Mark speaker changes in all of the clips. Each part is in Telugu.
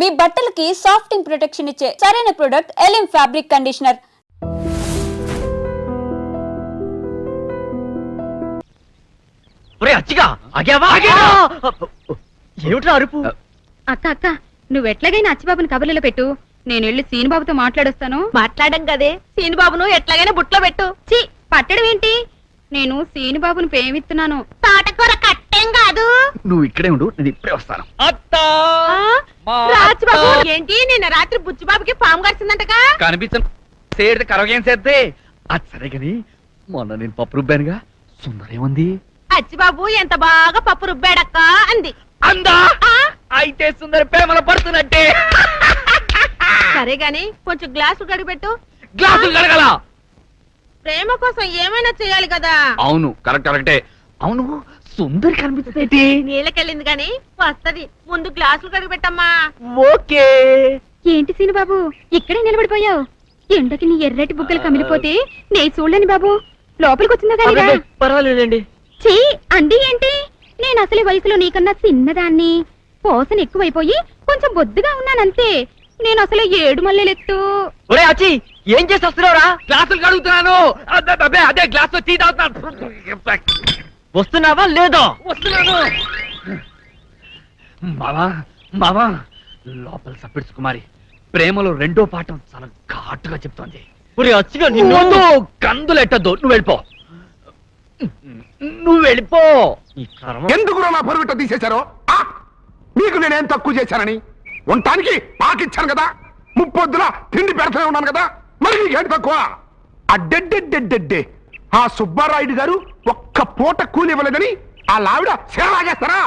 Speaker 1: మీ బట్టలకి సాఫ్టింగ్ ప్రొటెక్షన్ ఇచ్చే సరైన ప్రొడక్ట్ ఎలిమ్ ఫ్యాబ్రిక్ కండిషనర్.
Speaker 2: అరుపు?
Speaker 3: అక్క అక్క నువ్వు ఎట్లాగైనా అచ్చిబాబుని కబుర్లలో పెట్టు, నేను వెళ్ళి సీనుబాబుతో మాట్లాడొస్తాను.
Speaker 4: మాట్లాడం కదే, సీనుబాబును ఎట్లాగైనా బుట్లో పెట్టు.
Speaker 3: చి పట్టడం ఏంటి, నేను సీనుబాబుని ప్రేమిస్తున్నాను.
Speaker 4: తోటకూర కట్టేం కాదు.
Speaker 2: నువ్వు ఇక్కడే ఉండు, నేను ఇప్పుడే వస్తాను.
Speaker 4: రాజుబాబు ఏంటి నిన్న రాత్రి బుచ్చిబాబుకి పాము కరిచిందంటగా?
Speaker 2: కనిపించను సేడితే కరవకేం చేద్దే. అది సరే గాని మొన్న నేను పప్పు రుబ్బానుగా, సుందరేముంది?
Speaker 4: అచ్చిబాబు ఎంత బాగా పప్పు రుబ్బాడక్క అంది.
Speaker 2: అందా? అయితే సుందర ప్రేమలో పడుతున్నట్టే.
Speaker 4: సరే గాని కొంచెం గ్లాసులు కడిగిపెట్టు.
Speaker 2: గ్లాసులు కడగల?
Speaker 4: ప్రేమ కోసం ఏమైనా చేయాలి కదా.
Speaker 2: అవును కరెక్టే. అవును సుందరి కనిపిస్తుంది.
Speaker 4: నీళ్ళకెళ్ళింది గాని వస్తది, ముందు గ్లాసులు కడిగిపెట్టమ్మా.
Speaker 2: ఓకే.
Speaker 3: ఏంటి సీనుబాబు ఇక్కడే నిలబడిపోయావు? ఎండకి నీ ఎర్రటి బుగ్గలు కమిలిపోతే నే చూడలేని బాబు, లోపలికి వచ్చిందా కానీ?
Speaker 2: పర్వాలేదండి.
Speaker 3: చీ అండి ఏంటి, నేను అసలు వయసులో నీకన్నా చిన్నదాన్ని, పోసన ఎక్కువైపోయి కొంచెం బొద్దుగా ఉన్నానంతే. నేను అసలు 7 మల్లెలెత్తు.
Speaker 2: ఒరే అచ్చి ఏం చేసి వస్తున్నావురా? గ్లాసులు కడుగుతున్నాను. అదే గ్లాస్ టీ తాగుతున్నాను. వస్తున్నావా లేదో? వస్తున్నాను. మావా లోపల సప్పిడ్స్ కుమారి ప్రేమలో 2వ పాఠం చాలా ఘాటుగా చెప్తోంది. అచ్చిగా నిన్ను కందులెట్టద్దు, నువ్వు వెళ్ళిపో.
Speaker 5: ఎందుకు నా పొరుగుట తీసేశారో? మీకు నేనేం తక్కువ చేశానని? ఉండటానికి పాకిచ్చాను కదా, ముప్పొద్దున తిండి పెడతానే ఉన్నాను కదా, మరి నీకేంటి తక్కువ? అడ్డెడ్డెడ్డెడ్డెడ్డే ఆ సుబ్బారాయుడు గారు ఒక్క పూట కూలి ఇవ్వలేదని ఆ లావిడ సేలాగేస్తారా?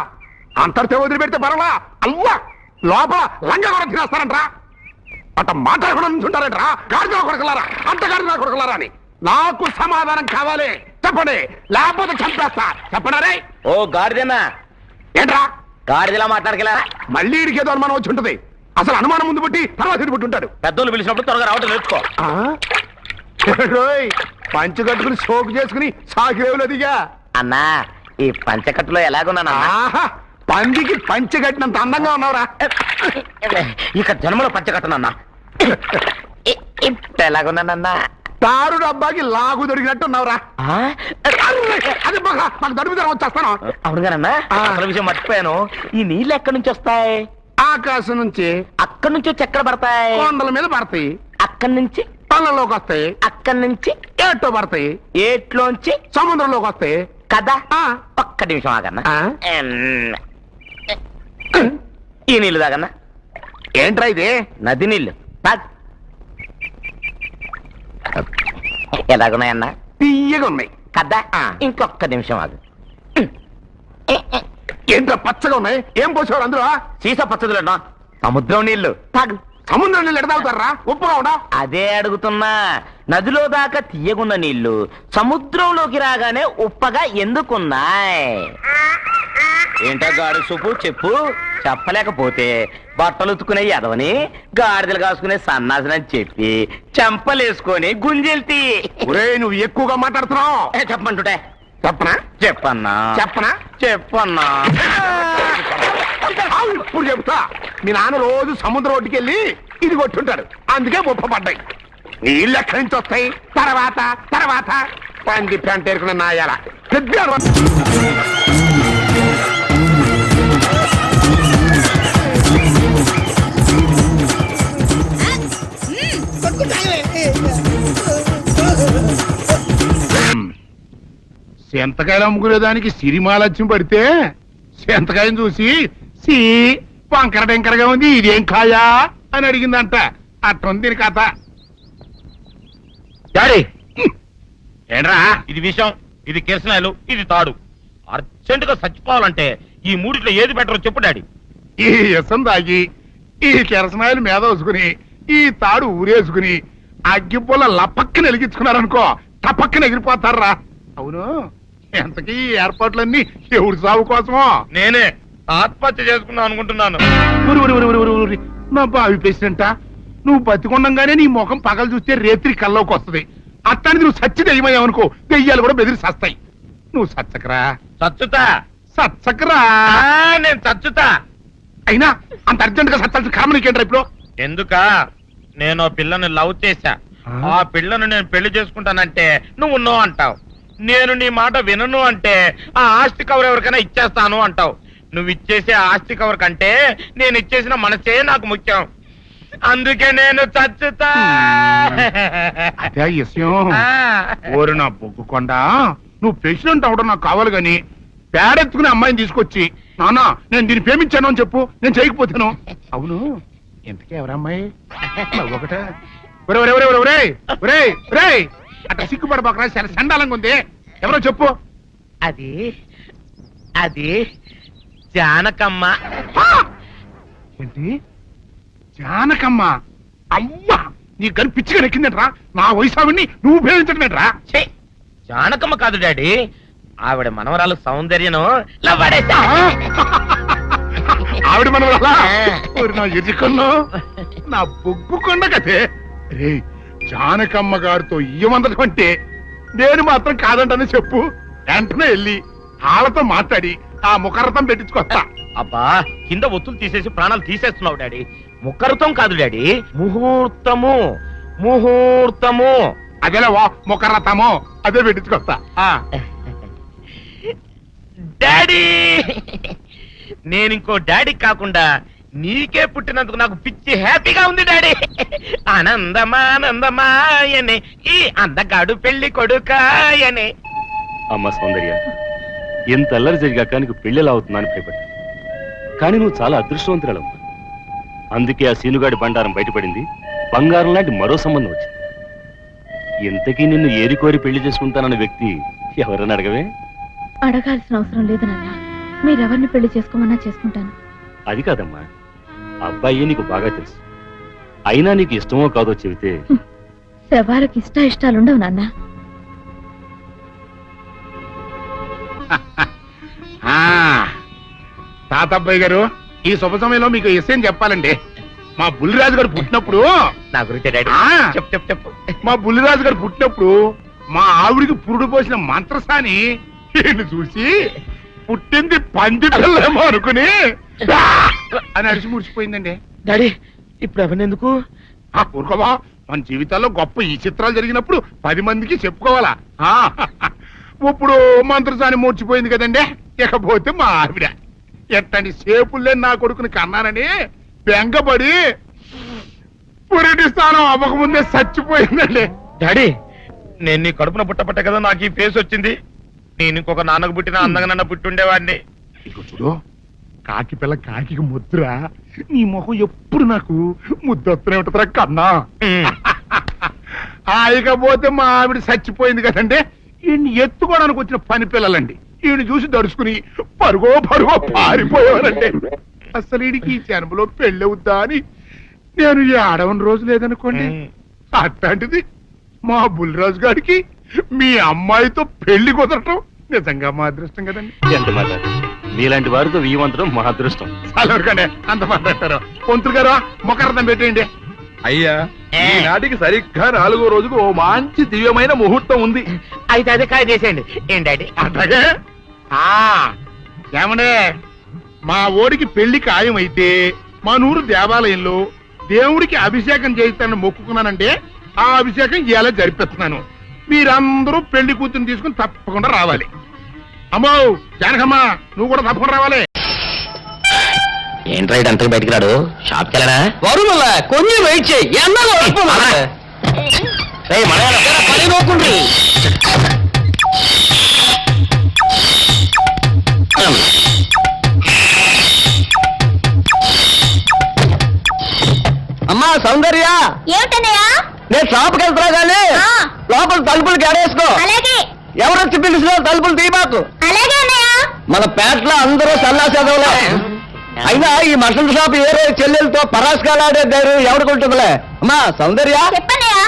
Speaker 5: అంతటితో వదిలిపెడితే పర్వాలా, అల్లా లోపల లంగా కూడా తినేస్తారంట్రా. అట్ట మాట్లాడకుండా నుంచుంటారంట్రా. గాడిదలా కొడకలారా, అంతగాడిదలా కొడకలారా అని. నాకు సమాధానం కావాలి, చెప్పండి, లేకపోతే చంపేస్తా. చెప్పండి.
Speaker 6: ఓ గాడిదన్నా,
Speaker 5: ఏంట్రా
Speaker 6: గాడిదలా మాట్లాడగల?
Speaker 5: మళ్ళీ ఇడికేదో అనుమానం వచ్చి ఉంటుంది. అసలు అనుమానం ముందు బట్టి తర్వాత ఇటు ఉంటాడు.
Speaker 6: పెద్దోళ్ళు పిలిచినప్పుడు త్వరగా రావటం నేర్చుకో.
Speaker 5: పంచు కట్టుకుని సోకు చేసుకుని సాకిరేవులు దిగా.
Speaker 6: అన్నా ఈ పంచకట్టులో ఎలాగున్నానా?
Speaker 5: పందికి పంచె కట్టినంత అందంగా ఉన్నావురా.
Speaker 6: ఇక జన్మలో పంచకట్టనన్నా. ఇప్పుడు ఎలాగున్నానన్నా?
Speaker 5: తారు డబ్బాకి లాగు దొరికినట్టు ఉన్నావురా. అది మాకు దొరుకుతారా వచ్చేస్తాను.
Speaker 6: అవునుగానన్నా, అసలు విషయం మర్చిపోయాను. ఈ నీళ్ళు ఎక్కడి నుంచి వస్తాయి?
Speaker 5: ఆకాశం నుంచి.
Speaker 6: అక్కడి నుంచి వచ్చి ఎక్కడ పడతాయి?
Speaker 5: కొండల మీద పడతాయి.
Speaker 6: అక్కడి నుంచి
Speaker 5: పళ్ళలోకి వస్తాయి.
Speaker 6: అక్కడి నుంచి
Speaker 5: ఏట్లో పడతాయి.
Speaker 6: ఏట్లోంచి
Speaker 5: సముద్రంలోకి వస్తాయి
Speaker 6: కదా. ఒక్క నిమిషం ఆగన్నా. ఈ నీళ్ళు తాగన్నా.
Speaker 5: ఏంట్రా ఇది?
Speaker 6: నది నీళ్ళు. ఎలాగున్నాయన్నా?
Speaker 5: తీయగా ఉన్నాయి
Speaker 6: కదా. ఇంకొక్క నిమిషం ఆగు.
Speaker 5: ఏంట్రా పచ్చగా ఉన్నాయి? ఏం పోసేవారు అందులో?
Speaker 6: సీసా పచ్చదులన్నా, సముద్రం నీళ్లు. తాగు.
Speaker 5: సముద్రం నీళ్ళు ఎడ తాగుతారా? ఉప్పుగా ఉండా?
Speaker 6: అదే అడుగుతున్నా. నదిలో దాకా తీయగున్న నీళ్లు సముద్రంలోకి రాగానే ఉప్పగా ఎందుకున్నాయి? ఏంటో గాడి సూపు చెప్పు. చెప్పలేకపోతే బట్టలు ఉతుకునే ఎదవని గాడిదలు కాసుకునే సన్నాసనని చెప్పి చెంపలేసుకొని గుంజెల్తి.
Speaker 5: నువ్వు ఎక్కువగా మాట్లాడుతున్నావు.
Speaker 6: చెప్పమంటుంటే
Speaker 5: చెప్పనా?
Speaker 6: చెప్పన్నా.
Speaker 5: చెప్పనా?
Speaker 6: చెప్పన్నా.
Speaker 5: ఇప్పుడు చెప్తా. మీ నాన్న రోజు సముద్రం ఒడ్డుకి వెళ్ళి ఇది కొట్టుంటాడు, అందుకే ముప్ప పడ్డాయి. నీళ్ళు ఎక్కడి నుంచి వస్తాయి? తర్వాత తర్వాత పంది ప్యాంట్ ఎరుకున్న నాయాల సెంతకాయలు అమ్ముకునేదానికి సిరిమాలత్యం పడితే సెంతకాయని చూసి సి వంకర టెంకరగా ఉంది, ఇదేం కాయా అని అడిగిందంట. అట్టుంది దీని కథ.
Speaker 7: డాడీ ఏంట్రా ఇది? విషయం ఇది కిరసనాయలు, ఇది తాడు. అర్జెంట్ గా చచ్చిపోవాలంటే ఈ మూడిట్లో ఏది బెటర్ చెప్పు డాడీ.
Speaker 5: ఈ ఇసం తాగి ఈ కిరసనాయలు మీద వేసుకుని ఈ తాడు ఊరేసుకుని అగ్గిపుల్ల లపక్కన వెలిగించుకున్నారనుకో, టపక్కన ఎగిరిపోతారా. అవును, ఎంతకీ ఈ ఏర్పాట్లన్నీ ఎవరి సాగు కోసమో?
Speaker 7: నేనే ఆత్మహత్య చేసుకున్నాను అనుకుంటున్నాను.
Speaker 5: నా బావి పేసినంట. నువ్వు బతికొండంగానే నీ ముఖం పగలు చూస్తే రేత్రి కల్లోకి వస్తుంది. అట్టానికి నువ్వు సచ్చి దెయ్యమయ్యావనుకో, దెయ్యాలు కూడా బెదిరి సస్తాయి. నువ్వు సచ్చకరా.
Speaker 7: చచ్చుతా.
Speaker 5: సచ్చకరా.
Speaker 7: నేను చచ్చుతా.
Speaker 5: అయినా అంత అర్జెంట్ గా సత్తాల్సిన కర్మ నీకేంట్రా ఇప్పుడు?
Speaker 7: ఎందుక నేను ఆ పిల్లని లవ్ చేశా. ఆ పిల్లను నేను పెళ్లి చేసుకుంటానంటే నువ్వు నో అంటావు. నేను నీ మాట వినను అంటే ఆ ఆస్తి కవర్ ఎవరికైనా ఇచ్చేస్తాను అంటావు. నువ్వు ఇచ్చేసే ఆస్తి కవర్ కంటే నేను ఇచ్చేసిన మనసే నాకు ముఖ్యం. అందుకే నేను చచ్చుతా.
Speaker 5: అదే ఈ విషయం. ఓరు నా బొగ్గుకొండ, నువ్వు ప్రెసిడెంట్ అవడం నాకు కావాలి గాని పేడెత్తుకునే అమ్మాయిని తీసుకొచ్చి నానా నేను దీన్ని ప్రేమించాను అని చెప్పు, నేను చేయకపోతాను. అవును, ఎంతకే ఎవరమ్మాయి? ఒకటే అట్లా సిగ్గుపడబాకరా, చాలా సండాలంగా ఉంది. ఎవరో చెప్పు.
Speaker 7: అది అది జానకమ్మ.
Speaker 5: ఏంటి జానకమ్మ? అమ్మా నీ గని పిచ్చిగా నెక్కిందంట్రా. నా వయసావిని నువ్వు ప్రేమించడమేట్రా?
Speaker 7: ఛీ, జానకమ్మ కాదు డాడీ, ఆవిడ మనవరాలు సౌందర్యను
Speaker 5: ఆవిడ మనం నా ఎదుకున్నా నా బొగ్గుకొండ కదే. రే జానకమ్మ గారితో ఇయ్యమందడం అంటే నేను మాత్రం కాదంటని చెప్పు. వెంటనే వెళ్ళి వాళ్ళతో మాట్లాడి ఆ ముఖరథం పెట్టించుకొస్తా.
Speaker 7: అబ్బా కింద ఒత్తులు తీసేసి ప్రాణాలు తీసేస్తున్నావు డాడీ. ముఖరుతం కాదు డాడీ, ముహూర్తము. ముహూర్తము
Speaker 5: అదేలా వా ముఖరథము, అదే పెట్టించుకొస్తా.
Speaker 7: డాడీ నేను ఇంకో డాడీ కాకుండా నీకే పుట్టినందుకు నాకు పిచ్చి హ్యాపీగా ఉంది డాడీ. ఆనందమానందమాయనే ఈ అందగాడు పెళ్లి కొడుకాయనే.
Speaker 8: అమ్మ సౌందర్య, ఎంత అల్లరి జరిగాక నీకు పెళ్లిలా అవుతుందని భయపడ్డా. కానీ నువ్వు చాలా అదృష్టవంతురాలమ్మా. అందుకే ఆ సీనుగాడి బండారం బయటపడింది, బంగారం లాంటి మరో సంబంధం వచ్చింది. ఇంతకీ నిన్ను ఏరికోరి పెళ్లి చేసుకుంటానన్న వ్యక్తి ఎవరని అడగవే?
Speaker 3: అడగాల్సిన అవసరం లేదు నాన్న, మీరెవరిని పెళ్లి చేసుకోమన్నా చేసుకుంటాను.
Speaker 8: అది కాదమ్మా, అబ్బాయి నీకు బాగా తెలుసు. అయినా నీకు ఇష్టమో కాదో చెబితే.
Speaker 3: శవాలకు ఇష్టాలుండవు నాన్న.
Speaker 5: తాతబ్బాయి గారు, ఈ శుభ సమయంలో మీకు విషయం చెప్పాలండి. మా బుల్లిరాజు గారు పుట్టినప్పుడు
Speaker 7: నా గురించి డాడీ చెప్పు చెప్పు చెప్పు.
Speaker 5: మా బుల్లిరాజు గారు పుట్టినప్పుడు మా ఆవిడికి పురుడు పోసిన మంత్రసాని ఈయన్ని చూసి పుట్టింది పంది పిల్లేమో అనుకుని అని అడిచి ముడిచిపోయిందండి.
Speaker 7: డాడీ ఇప్పుడు అవన్నెందుకు?
Speaker 5: ఆ ఊరుకోవా, మన జీవితాల్లో గొప్ప ఈ చిత్రాలు జరిగినప్పుడు 10 మందికి చెప్పుకోవాలా. ఇప్పుడు మంత్రసాని మూర్చిపోయింది కదండి. ఇకపోతే మా ఆవిడ ఎట్టండి సేపుల్లే నా కొడుకుని కన్నానని బెంగపడి పురిటి స్థానం అవ్వకముందే చచ్చిపోయిందండి.
Speaker 7: డాడీ నేను నీ కడుపున పుట్టపట్ట కదా నాకు ఈ ఫేస్ వచ్చింది. నేను ఇంకొక నాన్నకు పుట్టిన అందంగా నన్న పుట్టుండేవాడిని.
Speaker 5: ఇక చూడు, కాకి పిల్ల కాకి ముద్దురా, నీ మొహం ఎప్పుడు నాకు ముద్దొత్తనే ఉంటుందిరా కన్నా. ఇకపోతే మా ఆవిడ చచ్చిపోయింది కదండి. ఈయన్ని ఎత్తుకోవడానికి వచ్చిన పని పిల్లలండి ఈయన చూసి దడుచుకుని పరుగో పారిపోయేవారండి. అసలు ఈడికి ఈ జన్మలో పెళ్ళవుద్దా అని నేను ఈ ఆడవని రోజు లేదనుకోండి. అట్లాంటిది మా బుల్లిరాజు గారికి మీ అమ్మాయితో పెళ్లి కుదరటం నిజంగా మా అదృష్టం కదండి.
Speaker 8: ఎంత మాట, మీలాంటి వారితో వీయమంతరం మా అదృష్టం.
Speaker 5: చాలవరకండి అంత మాట్లాడతారు. పొంతులు గారు మొకరథం పెట్టేయండి.
Speaker 9: అయ్యా, ఈనాటికి సరిగ్గా 4వ రోజుకు ఓ మంచి దివ్యమైన ముహూర్తం ఉంది.
Speaker 7: అయితే అదే కాయ చేసేయండి. ఏం డాడీ?
Speaker 5: అట్లాగే ఏమండే, మా ఓడికి పెళ్లి ఖాయమైతే మా నూరు దేవాలయంలో దేవుడికి అభిషేకం చేయిస్తానని మొక్కుకున్నానంటే ఆ అభిషేకం ఇలా జరిపిస్తున్నాను. మీరందరూ పెళ్లి కూతురు తీసుకుని తప్పకుండా రావాలి. అమ్మో జానకమ్మ, నువ్వు కూడా తప్పకుండా రావాలి.
Speaker 6: ఏంట్రా అంతా బయటికి రాడు? షాప్కి వెళ్ళరా?
Speaker 2: కొంచెం వెయిట్ చేయి. అమ్మా సౌందర్య,
Speaker 3: ఏమిటన్నయ్యా?
Speaker 2: నేను షాప్కి వెళ్తున్నా కానీ లోపల తలుపులు గడేసుకో.
Speaker 3: అలాగే
Speaker 2: ఎవరొచ్చి పిలిచినా తలుపులు తీయబాకు.
Speaker 3: అలాగే అన్నయ్య.
Speaker 2: మన పేటలో అందరూ సల్లాసదవులే. అయినా ఈ మటన్ షాప్ ఏరే చెల్లెలతో పరాస్కాలాడే ధైర్యం ఎవడుకుంటుందిలే. అమ్మా సౌందర్య,
Speaker 3: చెప్పన్నయ్యా.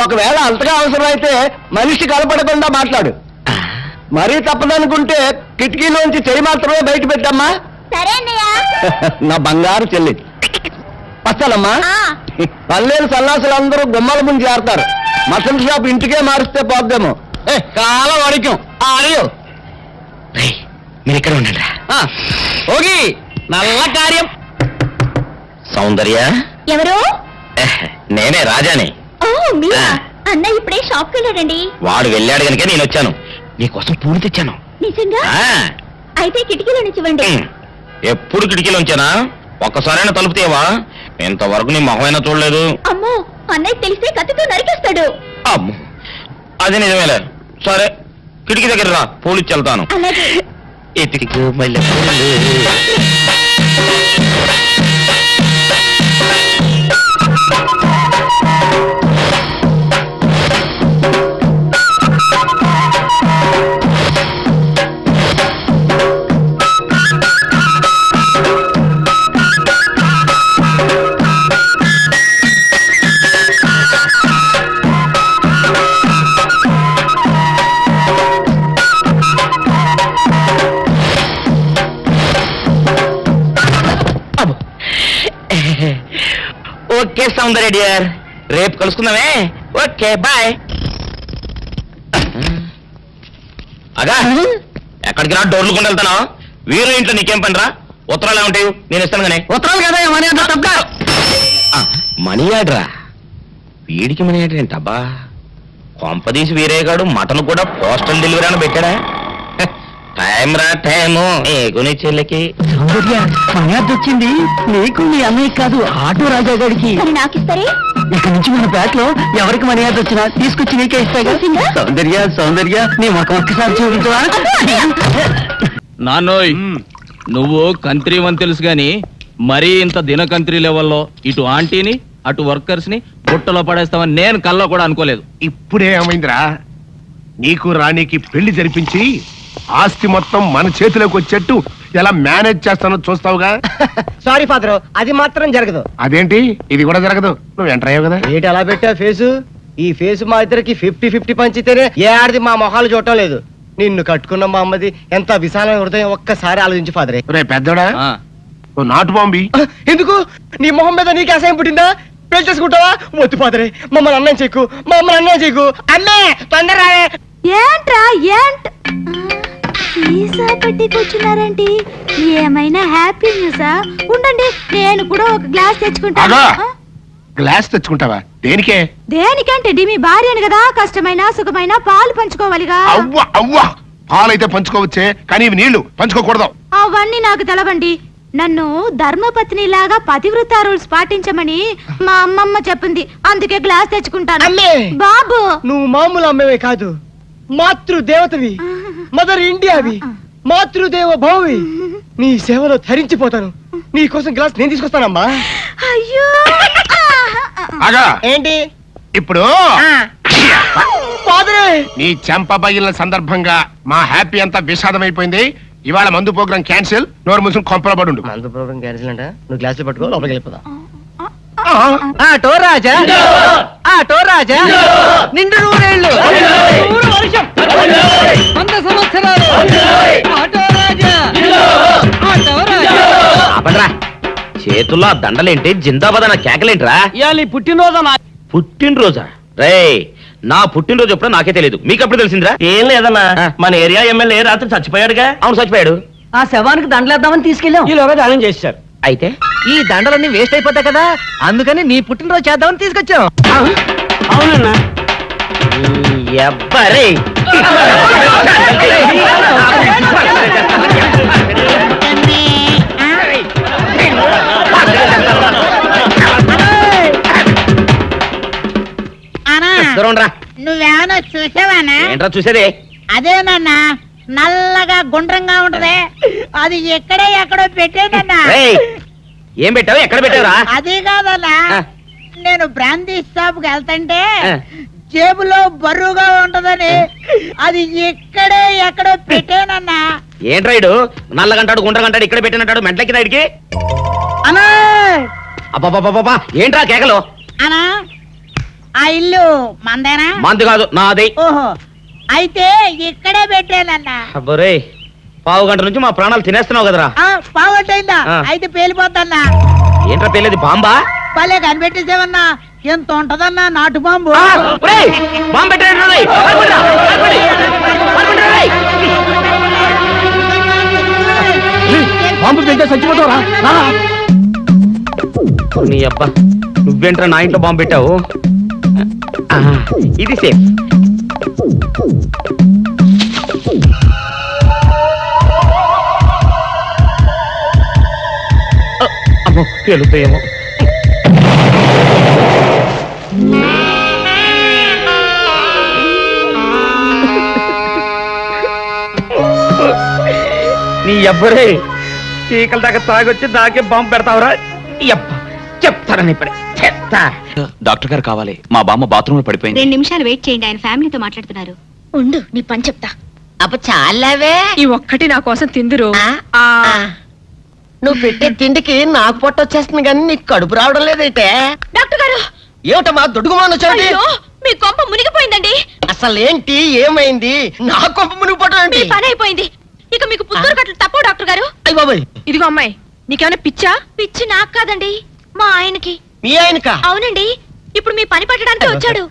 Speaker 2: ఒకవేళ అంతగా అవసరం అయితే మనిషి కలపడకుండా మాట్లాడు. మరీ తప్పదనుకుంటే కిటికీలోంచి చెయ్యి మాత్రమే బయట పెట్టమ్మా.
Speaker 3: సరే అన్నయ్య.
Speaker 2: నా బంగారు చెల్లి. వస్తానమ్మా. పల్లెలు సల్లాసులు అందరూ గుమ్మల ముందు చేరతారు. మటన్ షాప్ ఇంటికే మారిస్తే పోద్దేమో. కాలం అడికం అడియో.
Speaker 6: మీరు ఇక్కడ ఉండండి.
Speaker 2: ఓగి నల్ల కార్యం. సౌందర్య
Speaker 3: ఎవరు?
Speaker 2: నేనే రాజాని.
Speaker 3: ఓ మీరా? అన్నయ్య ఇప్పుడే షాప్ కెళ్ళాడండి.
Speaker 2: వాడు వెళ్ళాడు కనుక నేను వచ్చాను. నీకోసం పూలు తెచ్చాను.
Speaker 3: నిజంగా?
Speaker 2: ఆ,
Speaker 3: అయితే కిటికీలో నుంచి ఇవ్వండి.
Speaker 2: ఎప్పుడు కిటికీలో ఉంచానా? ఒక్కసారైనా తలుపు తీయవా? ఇంతవరకు నీ మొహమైనా చూడలేదు.
Speaker 3: అమ్మో, అన్నయ్య తెలిస్తే కత్తితో నరికేస్తాడు.
Speaker 2: అమ్మో, అది నిజమేలే. సరే, కిటికీ దగ్గర రా, పూలు ఇచ్చి వెళ్తాను.
Speaker 3: అలాగే.
Speaker 2: ఎతికి మల్లె పూలు. ఓకే సౌందర్య డియర్, రేపు కలుసుకుందామే. Okay bye. అగా ఎక్కడికి రా, డోర్లు కొండ వెళ్తాను. వీరు ఇంట్లో నీకేం పని రా? ఉత్తరాలు ఏమంటాయి? నేను ఇస్తాను కానీ. ఉత్తరాలు కదా మనీ ఆర్డర్. మనీ ఆర్డరా? వీడికి మనీ ఆర్డర్ ఏంటబ్బా? కొంపదీసి వీరేగాడు మటన్ కూడా పోస్టల్ డెలివరీ అని పెట్టాడా? టైం రా టైము నీకు నీ చెల్లికి.
Speaker 10: సౌందర్య, మర్యాద వచ్చింది నీకు నీ అన్నయ్య కాదు, ఆటో రాజా గారికి.
Speaker 3: మరి నాకిస్తారే?
Speaker 10: ఇక్కడి నుంచి మన బ్యాట్ లో ఎవరికి మర్యాద వచ్చినా తీసుకొచ్చి నీకే ఇస్తాగా. సౌందర్య సౌందర్య, నీ ముఖం ఒక్కసారి చూపించవా?
Speaker 11: నాన్నోయ్, నువ్వు కంత్రి అని తెలుసు గాని మరీ ఇంత దినకంత్రి లెవెల్లో ఇటు ఆంటీని అటు వర్కర్స్ ని బుట్టలో పడేస్తామని నేను కల్లో కూడా అనుకోలేదు.
Speaker 5: ఇప్పుడే ఏమైందిరా? నీకు రాణికి పెళ్లి జరిపించి ఆస్తి మొత్తం మన చేతిలోకి వచ్చేట్టు ఎలా మేనేజ్ చేస్తానో చూస్తావుగా.
Speaker 10: సారీ ఫాదర్, అది మాత్రం జరగదు.
Speaker 5: అదేంటి, ఇది కూడా జరగదు? నువ్వు ఎంటర్ అయ్యావు కదా.
Speaker 10: ఏంటి అలా పెట్టా ఫేసు? ఈ ఫేసు మా ఇద్దరికి 50-50 పంచితేనే ఏ ఆడిది మా మొహాలు చూడటం లేదు. నిన్ను కట్టుకున్న మా అమ్మది ఎంత విశాలమైన హృదయం, ఒక్కసారి ఆలోచించి ఫాదరే.
Speaker 5: రే పెద్దోడా,
Speaker 11: ఆ,
Speaker 5: ఓ నాటు బాంబి.
Speaker 10: ఎందుకు? నీ మొహం మీద నీకు అసహ్యం పుట్టిందా? పెళ్లి చేసుకుంటావా? వద్దు ఫాదరే, మమ్మల్ని అన్నం చెక్కు, మమ్మల్ని అన్నం చెక్కు. అన్నే తొందర.
Speaker 3: ఏంట్రా ఏంట్ సీసా పెట్టి కూర్చున్నారేంటి? ఏమైనా హ్యాపీ న్యూసా? ఉండండి, నేను కూడా ఒక గ్లాస్ తెచ్చుకుంటాను.
Speaker 5: ఆగా. గ్లాస్ తెచ్చుకుంటావా? దేనికే?
Speaker 3: దేనికంటే మీ భార్యని కదా, కష్టమైన సుఖమైన పాలు పంచుకోవాలిగా.
Speaker 5: అవ్వ అవ్వ, పాలైతే పంచుకోవచ్చే, కానీ ఇవి నీళ్లు పంచుకోకూడదు.
Speaker 3: అవన్నీ నాకు తెలవండి. నన్ను ధర్మపత్ని లాగా పతివ్రత రూల్స్ పాటించమని మా అమ్మమ్మ చెప్పింది, అందుకే గ్లాస్ తెచ్చుకుంటాను.
Speaker 10: అమ్మే!
Speaker 3: బాబు,
Speaker 10: నువ్వు మామూలు అమ్మవే కాదు, మాతృదేవతవి, మదర్ ఇండియావి, మాతృదేవ భౌవి. నీ సేవలో ధరించిపోతాను. నీ కోసం గ్లాస్ నేను తీసుకొస్తానమ్మా.
Speaker 3: అయ్యో
Speaker 5: ఆగా.
Speaker 10: ఏంటి
Speaker 5: ఇప్పుడు
Speaker 10: ఫాదరే?
Speaker 5: నీ చెంప పగిలిన సందర్భంగా మా హ్యాపీ అంతా విషాదమైపోయింది. ఇవాళ మందు ప్రోగ్రాం క్యాన్సిల్. నోరు మూసుకుని కొంపల పడుండు.
Speaker 10: మందు ప్రోగ్రాం క్యాన్సిల్ అంట. నువ్వు గ్లాసులు పట్టుకో, లోపలికి వెళ్ళిపోదాం. ఆటో రాజా, ఆటో రాజా, నిండు నూరేళ్ళు, 100 వర్షం, 100 సంవత్సరాలు. ఆటో రాజా, ఆటో రాజా.
Speaker 2: ఆపండ్రా, చేతుల్లో ఆ దండలేంటి? జిందాబాద్ అన్న కేకలేంట్రా?
Speaker 10: ఇవాళ పుట్టినరోజు.
Speaker 2: పుట్టినరోజా? రే, నా పుట్టినరోజు ఎప్పుడో నాకే తెలియదు, మీకు ఎప్పుడు తెలిసిందిరా?
Speaker 10: ఏం లేదన్నా,
Speaker 2: మన ఏరియా ఎమ్మెల్యే రాత్రి చచ్చిపోయాడుగా. అవును, చచ్చిపోయాడు.
Speaker 10: ఆ శవానికి దండలేద్దామని తీసుకెళ్ళాం. ఈలోగా దానం చేశారు.
Speaker 2: అయితే
Speaker 10: ఈ దండలన్నీ వేస్ట్ అయిపోతాయి కదా, అందుకని నీ పుట్టినరోజు చేద్దామని తీసుకొచ్చాం. అవునన్నా.
Speaker 2: ఎవ్వరే
Speaker 4: నువ్వేమన్నా చూసావానా?
Speaker 2: ఏంట్రా చూసేది?
Speaker 4: అదేనన్నా, నల్లగా గుండ్రంగా ఉంటది, అది ఎక్కడో పెట్టేనన్నా.
Speaker 2: రేయ్, ఏం పెట్టావు? ఎక్కడ పెట్టావురా?
Speaker 4: అది కాదన్నా,
Speaker 2: ఆ.
Speaker 4: నేను బ్రాందీ షాప్ కి వెళ్తుంటే
Speaker 2: ఆ.
Speaker 4: జేబులో బరువుగా ఉంటదని అది ఎక్కడో పెట్టానన్నా.
Speaker 2: ఏంట్రా ఇడు నల్లగంటాడు గుండ్రగంటాడు ఇక్కడ పెట్టినట్టాడు మెంట్లకి ఇడికి?
Speaker 4: అన్నా
Speaker 2: అబ్బా, ఏంట్రా కేకలు?
Speaker 4: అన్నా, ఆ ఇల్లు మందేనా?
Speaker 2: మంది కాదు, నాది.
Speaker 4: ఓహో, అయితే ఇక్కడే పెట్టానన్నా.
Speaker 2: అబ్బరే, పావు గంట నుంచి మా ప్రాణాలు తినేస్తున్నావు కదరా.
Speaker 4: పావుగంటైందా?
Speaker 2: ఆ.
Speaker 4: అయితే పేలిపోద్దన్నా.
Speaker 2: ఏంట్రా పేలేది? బాంబా?
Speaker 4: భలే కనిపెట్టేసేవన్నా, ఎంత ఉంటదన్నా నాటు బాంబు.
Speaker 2: బాంబు పెట్టాడు.
Speaker 10: బాంబు తింటే చచ్చిపోతావా?
Speaker 2: నీ అబ్బా నువ్వేంట్రా నా ఇంట్లో బాంబు పెట్టావు? ఇది సేఫ్. అమ్మో పేలుతాయేమో. నీ ఎవ్వరే చీకల దాకా తాగొచ్చి నాకే బాంబు పెడతావురా? చెప్తారని ఇప్పుడే చెప్తా.
Speaker 11: డాక్టర్ గారు కావాలి, మా బామ్మ బాత్రూమ్ లో పడిపోయింది.
Speaker 3: 2 నిమిషాలు వెయిట్ చేయండి, ఆయన ఫ్యామిలీతో మాట్లాడుతున్నారు. ఉండు, నీ పని చెప్తా.
Speaker 4: అప్ప చాలావే.
Speaker 3: ఈ ఒక్కటి నా కోసం తిందురు.
Speaker 4: నువ్వు పెట్టే తిండికి నాకు పొట్ట వచ్చేస్తుంది కానీ నీకు కడుపు రావడం లేదైతే.
Speaker 3: డాక్టర్ గారు,
Speaker 4: ఏమిటమ్మా దుడుగుమాను చోటి?
Speaker 3: మీ కొంప మునిగిపోయిందండి.
Speaker 4: అసలు ఏంటి, ఏమైంది? నా కొంప మునిగిపోవడం
Speaker 3: మీ
Speaker 4: ఏంటి?
Speaker 3: పని అయిపోయింది. ఇక మీకు పుత్తూరు కట్టలు తప్పవు డాక్టర్ గారు.
Speaker 4: అయ్య బాబాయ్,
Speaker 3: ఇదిగో అమ్మాయి, నీకేమైనా పిచ్చా? పిచ్చి నాకు కాదండి, మా ఆయనకి.
Speaker 4: మీ ఆయనకా?
Speaker 3: అవునండి, ఇప్పుడు మీ పని పట్టడానికి వచ్చాడు.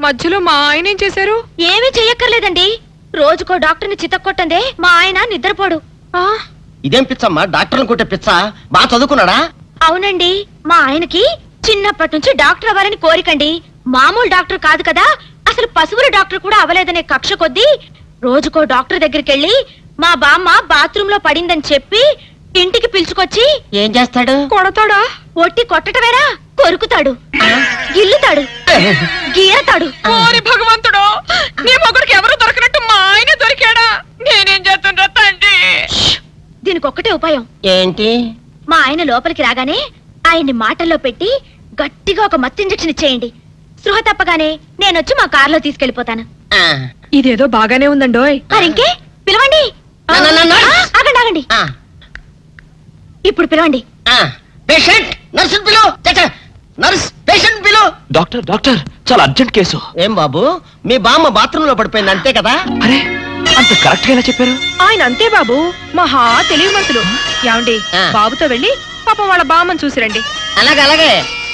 Speaker 3: మధ్యలో మా ఆయన ఏం చేశారు? ఏమీ చెయ్యక్కర్లేదండి. రోజుకో డాక్టర్ని చితక్కొట్టందే మా ఆయన నిద్రపోడు.
Speaker 4: ఇదేం పిచ్చమ్మా, డాక్టర్ని కొట్టే పిచ్చ? బాగా చదువుకున్నాడా?
Speaker 3: అవునండి, మా ఆయనకి చిన్నప్పటి నుంచి డాక్టర్ అవ్వాలని కోరికండి. మామూలు డాక్టర్ కాదు కదా, అసలు పశువుల డాక్టర్ కూడా అవ్వలేదనే కక్ష కొద్దీ రోజుకో డాక్టర్ దగ్గరికి వెళ్ళి మా బామ్మ బాత్రూమ్ లో పడిందని చెప్పి ఇంటికి పిలుచుకొచ్చి
Speaker 4: ఏం చేస్తాడు?
Speaker 3: కొడతాడా? ఒట్టి కొట్టటమేరా, కొరుకుతాడు, గిల్లుతాడు, గీరతాడు. ఓరి భగవంతుడు, నీ మొగుడికి ఎవరు దొరకనట్టు మా ఆయన దొరికాడా? నేనేం చేస్తుండ్రా తండ్రి? దీనికి ఒక్కటే ఉపాయం.
Speaker 4: ఏంటి?
Speaker 3: మా ఆయన లోపలికి రాగానే ఆయన్ని మాటల్లో పెట్టి గట్టిగా ఒక మత్తు ఇంజెక్షన్ ఇచ్చేయండి. స్పృహ తప్పగానే నేనొచ్చి మా కారులో తీసుకెళ్లిపోతాను. ఇదేదో బాగానే ఉందండోయ్. మరింకే పిలవండి. ఆగండి ఆగండి, ఇప్పుడు పిలవండి.
Speaker 4: పేషెంట్, నర్సు పిలు. నర్స్, పేషెంట్ పిలు.
Speaker 11: డాక్టర్ డాక్టర్, చాలా అర్జెంట్ కేసు.
Speaker 4: ఏం బాబు, మీ బామ్మ బాత్రూమ్ లో పడిపోయింది అంతే కదా?
Speaker 11: అరే, అంత కరెక్ట్ గా ఎలా చెప్పారు?
Speaker 3: ఆయన అంతే బాబు, మహా తెలివి మనసులు. ఏమండి, బాబుతో వెళ్ళి పాపం వాళ్ళ బామ్మని చూసిరండి.
Speaker 4: అలాగే అలాగే,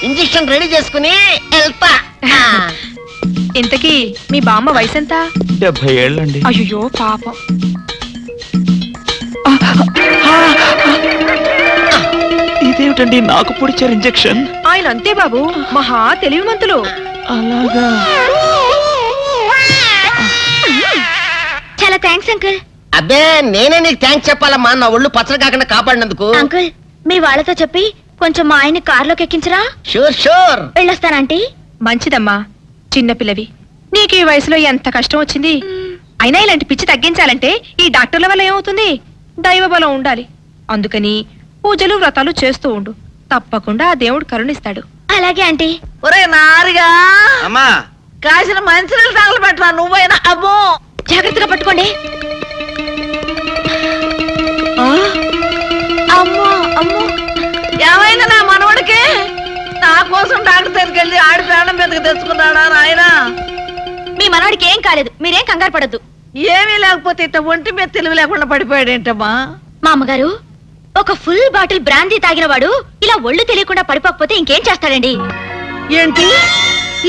Speaker 4: ఇంజెక్షన్ రెడీ చేసుకుని వెళ్తా.
Speaker 3: ఇంతకీ మీ బామ్మ వయసు ఎంత?
Speaker 11: 70 ఏళ్ళండి.
Speaker 3: అయ్యో పాపం.
Speaker 11: ఇదేమిటండి నాకు పొడిచారు ఇంజెక్షన్?
Speaker 3: ఆయన అంతే బాబు, మహా తెలివిమంతులు.
Speaker 11: అలాగా?
Speaker 3: చాలా థ్యాంక్స్ అంకుల్.
Speaker 4: అబ్బే, నేనే నీకు థ్యాంక్స్ చెప్పాలమ్మా, నా ఒళ్ళు పచ్చడి కాకుండా కాపాడినందుకు.
Speaker 3: అంకుల్, మీ వాళ్ళతో చెప్పి కొంచెం మా ఆయన్ని కారులోకి ఎక్కించరా?
Speaker 4: Sure sure.
Speaker 3: వెళ్ళొస్తానంటీ. మంచిదమ్మా, చిన్నపిల్లవి, నీకు ఈ వయసులో ఎంత కష్టం వచ్చింది. అయినా ఇలాంటి పిచ్చి తగ్గించాలంటే ఈ డాక్టర్ల వల్ల ఏమవుతుంది? దైవ బలం ఉండాలి. అందుకని పూజలు వ్రతాలు చేస్తూ ఉండు, తప్పకుండా ఆ దేవుడు కరుణిస్తాడు. అలాగే ఆంటీ.
Speaker 4: ఒరే నారిగా,
Speaker 10: అమ్మా
Speaker 4: కాసిన మంచినీళ్ళు తగలు పెట్టరా నువ్వైనా. అబ్బో,
Speaker 3: జాగ్రత్తగా పట్టుకోండి.
Speaker 4: అమ్మో అమ్మో, ఏమైంది నా మనవడికి? నా కోసం డాక్టర్ దగ్గరికి వెళ్ళి ఆడి ప్రాణం మీదకి తెచ్చుకున్నాడా నాయన?
Speaker 3: మీ మనవాడికి ఏం కాలేదు, మీరేం కంగారు పడద్దు.
Speaker 4: ఏమీ లేకపోతే ఇట్ట ఒంటి మీద తెలివి లేకుండా పడిపోయాడేంటమ్మా?
Speaker 3: మా అమ్మగారు, ఒక ఫుల్ బాటిల్ బ్రాందీ తాగిన వాడు ఇలా ఒళ్ళు తెలియకుండా పడిపోకపోతే ఇంకేం చేస్తాడండి?
Speaker 4: ఏంటి,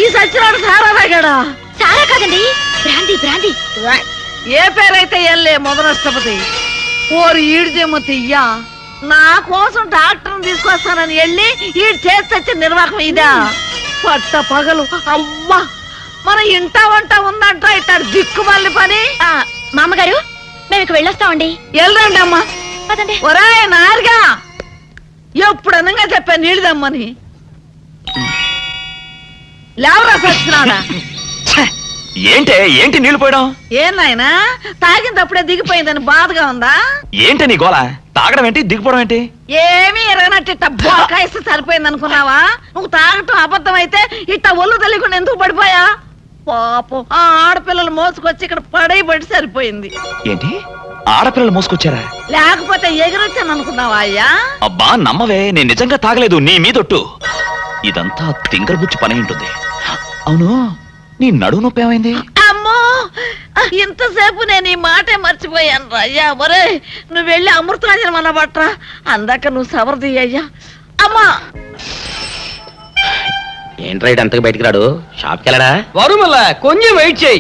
Speaker 4: ఈ సచ్చినాడు సారా తాగాడా?
Speaker 3: సారా కాదండి, బ్రాందీ బ్రాందీ.
Speaker 4: ఏ పేరైతే ఎల్లే మొదలష్టపతి. ఓరి ఈడిదేమో తియ్యా, నా కోసం డాక్టర్ని తీసుకొస్తానని వెళ్ళి ఈడు చేసి నిర్వాహకం ఇదా? పట్ట పగలు అమ్మా, మన ఇంట వంట ఉందంట ఇట్టాడు దిక్కుమల్లి పని.
Speaker 3: మా అమ్మగారు, మేము ఇక వెళ్ళొస్తామండి.
Speaker 4: వెళ్ళండి అమ్మా.
Speaker 3: పదండి.
Speaker 4: ఒరాయ్ నారుగా, ఎప్పుడు అనగా చెప్పా నీళ్ళదమ్మని. లేవరా సచ్చినాడా?
Speaker 11: ఏంటి నీళ్లు పోయడం?
Speaker 4: ఏం నాయనా, తాగినప్పుడే దిగిపోయిందని బాధగా ఉందా?
Speaker 11: ఏంటి నీ గోళ? తాగడం ఏంటి, దిగిపోవడం ఏంటి?
Speaker 4: ఏమీ ఎరగనట్టు ఇట్ట బొక్కాయిస్తే సరిపోయింది అనుకున్నావా? నువ్వు తాగటం అబద్ధం అయితే ఇట్ట ఒళ్ళు తెలియకుండా ఎందుకు పడిపోయా? పాపం, ఆ ఆడపిల్లలు మోసుకొచ్చి ఇక్కడ పడి సరిపోయింది.
Speaker 11: ఏంటి, ఆడపిల్లలు మోసుకొచ్చారా?
Speaker 4: లేకపోతే ఎగిరొచ్చాను అనుకున్నావా అయ్యా?
Speaker 11: అబ్బా నమ్మవే, నేను నిజంగా తాగలేదు, నీ మీదొట్టు. ఇదంతా తింగరబుచ్చి పని ఉంటుంది. అవును, నీ నడుము నొప్పి ఏమైంది?
Speaker 4: అమ్మో, ఇంతసేపు నేను ఈ మాటే మర్చిపోయాను రా అయ్యా. ఒరే, నువ్వు వెళ్ళి అమృతరాజన్ మన పట్రా, అందాక నువ్వు సవరది అయ్యా. అమ్మా,
Speaker 2: ఏంట్రా ఇటు అంతకు బయటికి రాడు? షాప్కి వెళ్ళడా?
Speaker 10: వరుమల కొంచెం వెయిట్ చేయి.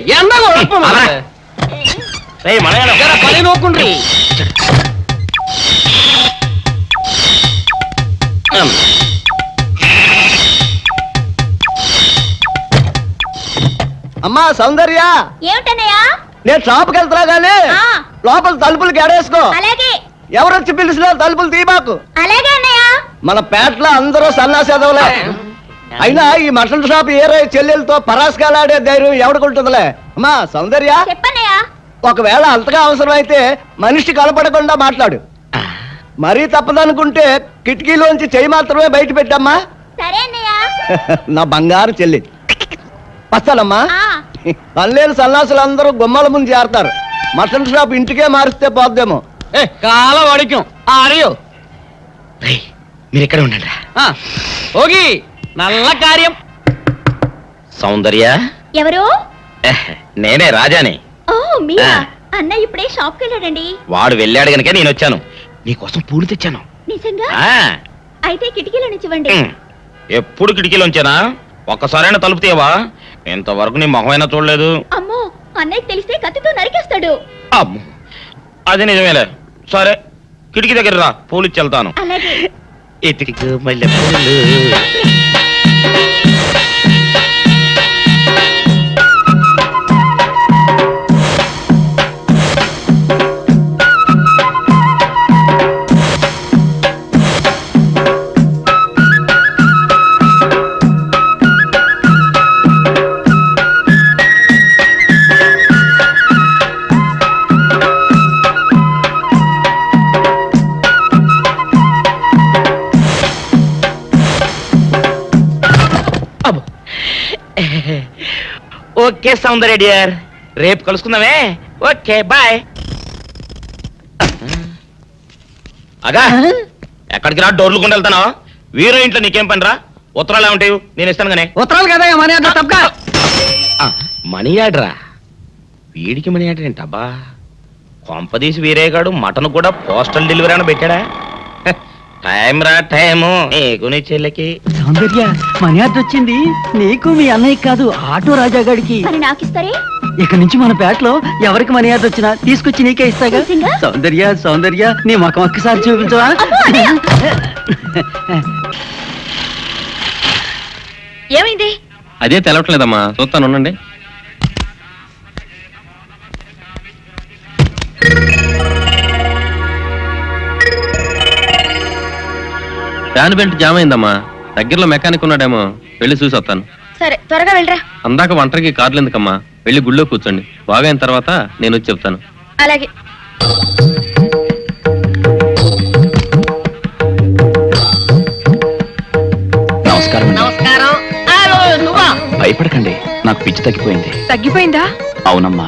Speaker 10: పని నోకుండ్రి. అమ్మా సౌందర్య,
Speaker 3: ఏమిటన్నయ్యా?
Speaker 10: నేను షాప్కి వెళ్తున్నా గానీ
Speaker 3: ఆ.
Speaker 10: లోపల తలుపులు గడేసుకో.
Speaker 3: అలాగే
Speaker 10: ఎవరొచ్చి పిలిచినా తలుపులు తీమాకు.
Speaker 3: అలాగే అన్నయ్య.
Speaker 10: మన పేటలో అందరూ సన్నాసేదవులే. అయినా ఈ మటన్ షాప్ ఏరే చెల్లెలతో పరాస్కాలాడే ధైర్యం ఎవడుకుంటుందిలే. అమ్మా సౌందర్య,
Speaker 3: చెప్పన్నయ్య.
Speaker 10: ఒకవేళ అంతగా అవసరమైతే మనిషి కనపడకుండా మాట్లాడు. మరీ తప్పదనుకుంటే కిటికీలోంచి చెయ్యి మాత్రమే బయట పెట్టమ్మా.
Speaker 3: సరే అన్నయ్య.
Speaker 10: నా బంగారు చెల్లి. వస్తానమ్మా.
Speaker 3: ఆ.
Speaker 10: పనిలేని సన్నాసులు అందరూ గుమ్మల ముందు చేరతారు. మటన్ షాప్ ఇంటికే మారిస్తే పోద్దేమో.
Speaker 2: కాల వాడిక్యం ఆరియో మీరు ఇక్కడ ఉండండి.
Speaker 10: ఓగి నల్ల కార్యం.
Speaker 2: సౌందర్య,
Speaker 3: ఎవరు?
Speaker 2: నేనే రాజాని.
Speaker 3: ఓ మీరా?
Speaker 2: ఆ.
Speaker 3: అన్నయ్య ఇప్పుడే షాప్కి వెళ్ళాడండి.
Speaker 2: వాడు వెళ్ళాడు గనుక నేను వచ్చాను. నీకోసం పూలు తెచ్చాను.
Speaker 3: నిజంగా?
Speaker 2: ఆ,
Speaker 3: అయితే కిటికీలో నుంచి ఇవ్వండి.
Speaker 2: ఎప్పుడు కిటికీలోంచేనా? ఒక్కసారైనా తలుపు తీయవా? ఇంతవరకు నీ మొహమైనా చూడలేదు.
Speaker 3: అమ్మో, అన్నయ్యకి తెలిస్తే కత్తితో నరికేస్తాడు.
Speaker 2: అమ్మో, అది నిజమేలే. సరే, కిటికీ దగ్గర రా, పూలు ఇచ్చి వెళ్తాను.
Speaker 3: అలాగే.
Speaker 2: ఇతికికు మల్లె పూలు. ఓకే సౌందర్య డియర్, రేపు కలుసుకుందామే. Okay bye. అగా ఎక్కడికి రా, డోర్లు కొండ వెళ్తానా? వీరో ఇంట్లో నీకేం పని రా? ఉత్తరాలు ఏమంటాయి? నేను ఇస్తాను గానే.
Speaker 10: ఉత్తరాలు కదా మనీ ఆర్డర్ తప్ప.
Speaker 2: మనీ ఆర్డరా? వీడికి మనీ ఆర్డర్ ఏంటబ్బా? కొంపదీసి వీరేగాడు మటన్ కూడా పోస్టల్ డెలివరీ అని పెట్టాడా? టైం రా టైము నీకు నీ చెల్లెకి.
Speaker 10: సౌందర్య, మనీ ఆర్డర్ వచ్చింది. నీకు మీ అన్నయ్య కాదు, ఆటో రాజా గాడికి.
Speaker 3: మరి నాకు ఇస్తారే?
Speaker 10: ఇక నుంచి మన పేటలో ఎవరికి మనీ ఆర్డర్ వచ్చినా తీసుకొచ్చి నీకే ఇస్తాగా.
Speaker 3: నిజంగా?
Speaker 10: సౌందర్య సౌందర్య, నీ ముఖం ఒక్కసారి చూపించవా?
Speaker 3: ఏమైంది?
Speaker 11: అదే తెలవట్లేదమ్మా, చూస్తాను ఉండండి. ఫ్యాన్ బెల్ట్ జామ్ అయిందమ్మా. దగ్గరలో మెకానిక్ ఉన్నాడేమో, వెళ్ళి చూసి వస్తాను.
Speaker 3: సరే, త్వరగా వెళ్ళరా.
Speaker 11: అందాక ఒంటరికి కార్లు ఎందుకమ్మా, వెళ్ళి గుళ్ళో కూర్చోండి. బాగా అయిన తర్వాత నేను వచ్చి చెప్తాను.
Speaker 3: అలాగే.
Speaker 2: నమస్కారం.
Speaker 4: నమస్కారం.
Speaker 2: భయపడకండి, నాకు పిచ్చి తగ్గిపోయింది.
Speaker 3: తగ్గిపోయిందా?
Speaker 2: అవునమ్మా,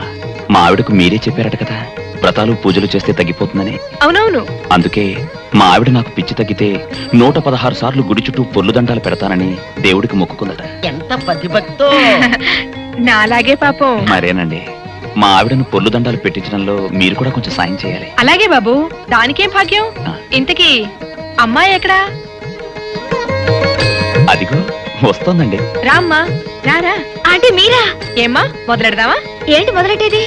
Speaker 2: మా ఆవిడకు మీరే చెప్పారట కదా, వ్రతాలు పూజలు చేస్తే తగ్గిపోతుందని.
Speaker 3: అవునవును.
Speaker 2: అందుకే మా ఆవిడ నాకు పిచ్చి తగ్గితే 116 సార్లు గుడి చుట్టూ పొర్లు దండాలు పెడతానని దేవుడికి మొక్కుకుందట.
Speaker 4: ఎంత పతిభక్తో.
Speaker 3: నాలాగే పాపం.
Speaker 2: మరేనండి, మా ఆవిడను పొర్లు దండాలు పెట్టించడంలో మీరు కూడా కొంచెం సాయం చేయాలి.
Speaker 3: అలాగే బాబు, దానికేం భాగ్యం. ఇంతకీ అమ్మాయి ఎక్కడా?
Speaker 2: అదిగో వస్తోందండి.
Speaker 3: రామ్మా, రారా. ఆంటీ మీరా? ఏమ్మా, మొదలెడదామా? ఏంటి మొదలెట్టేది?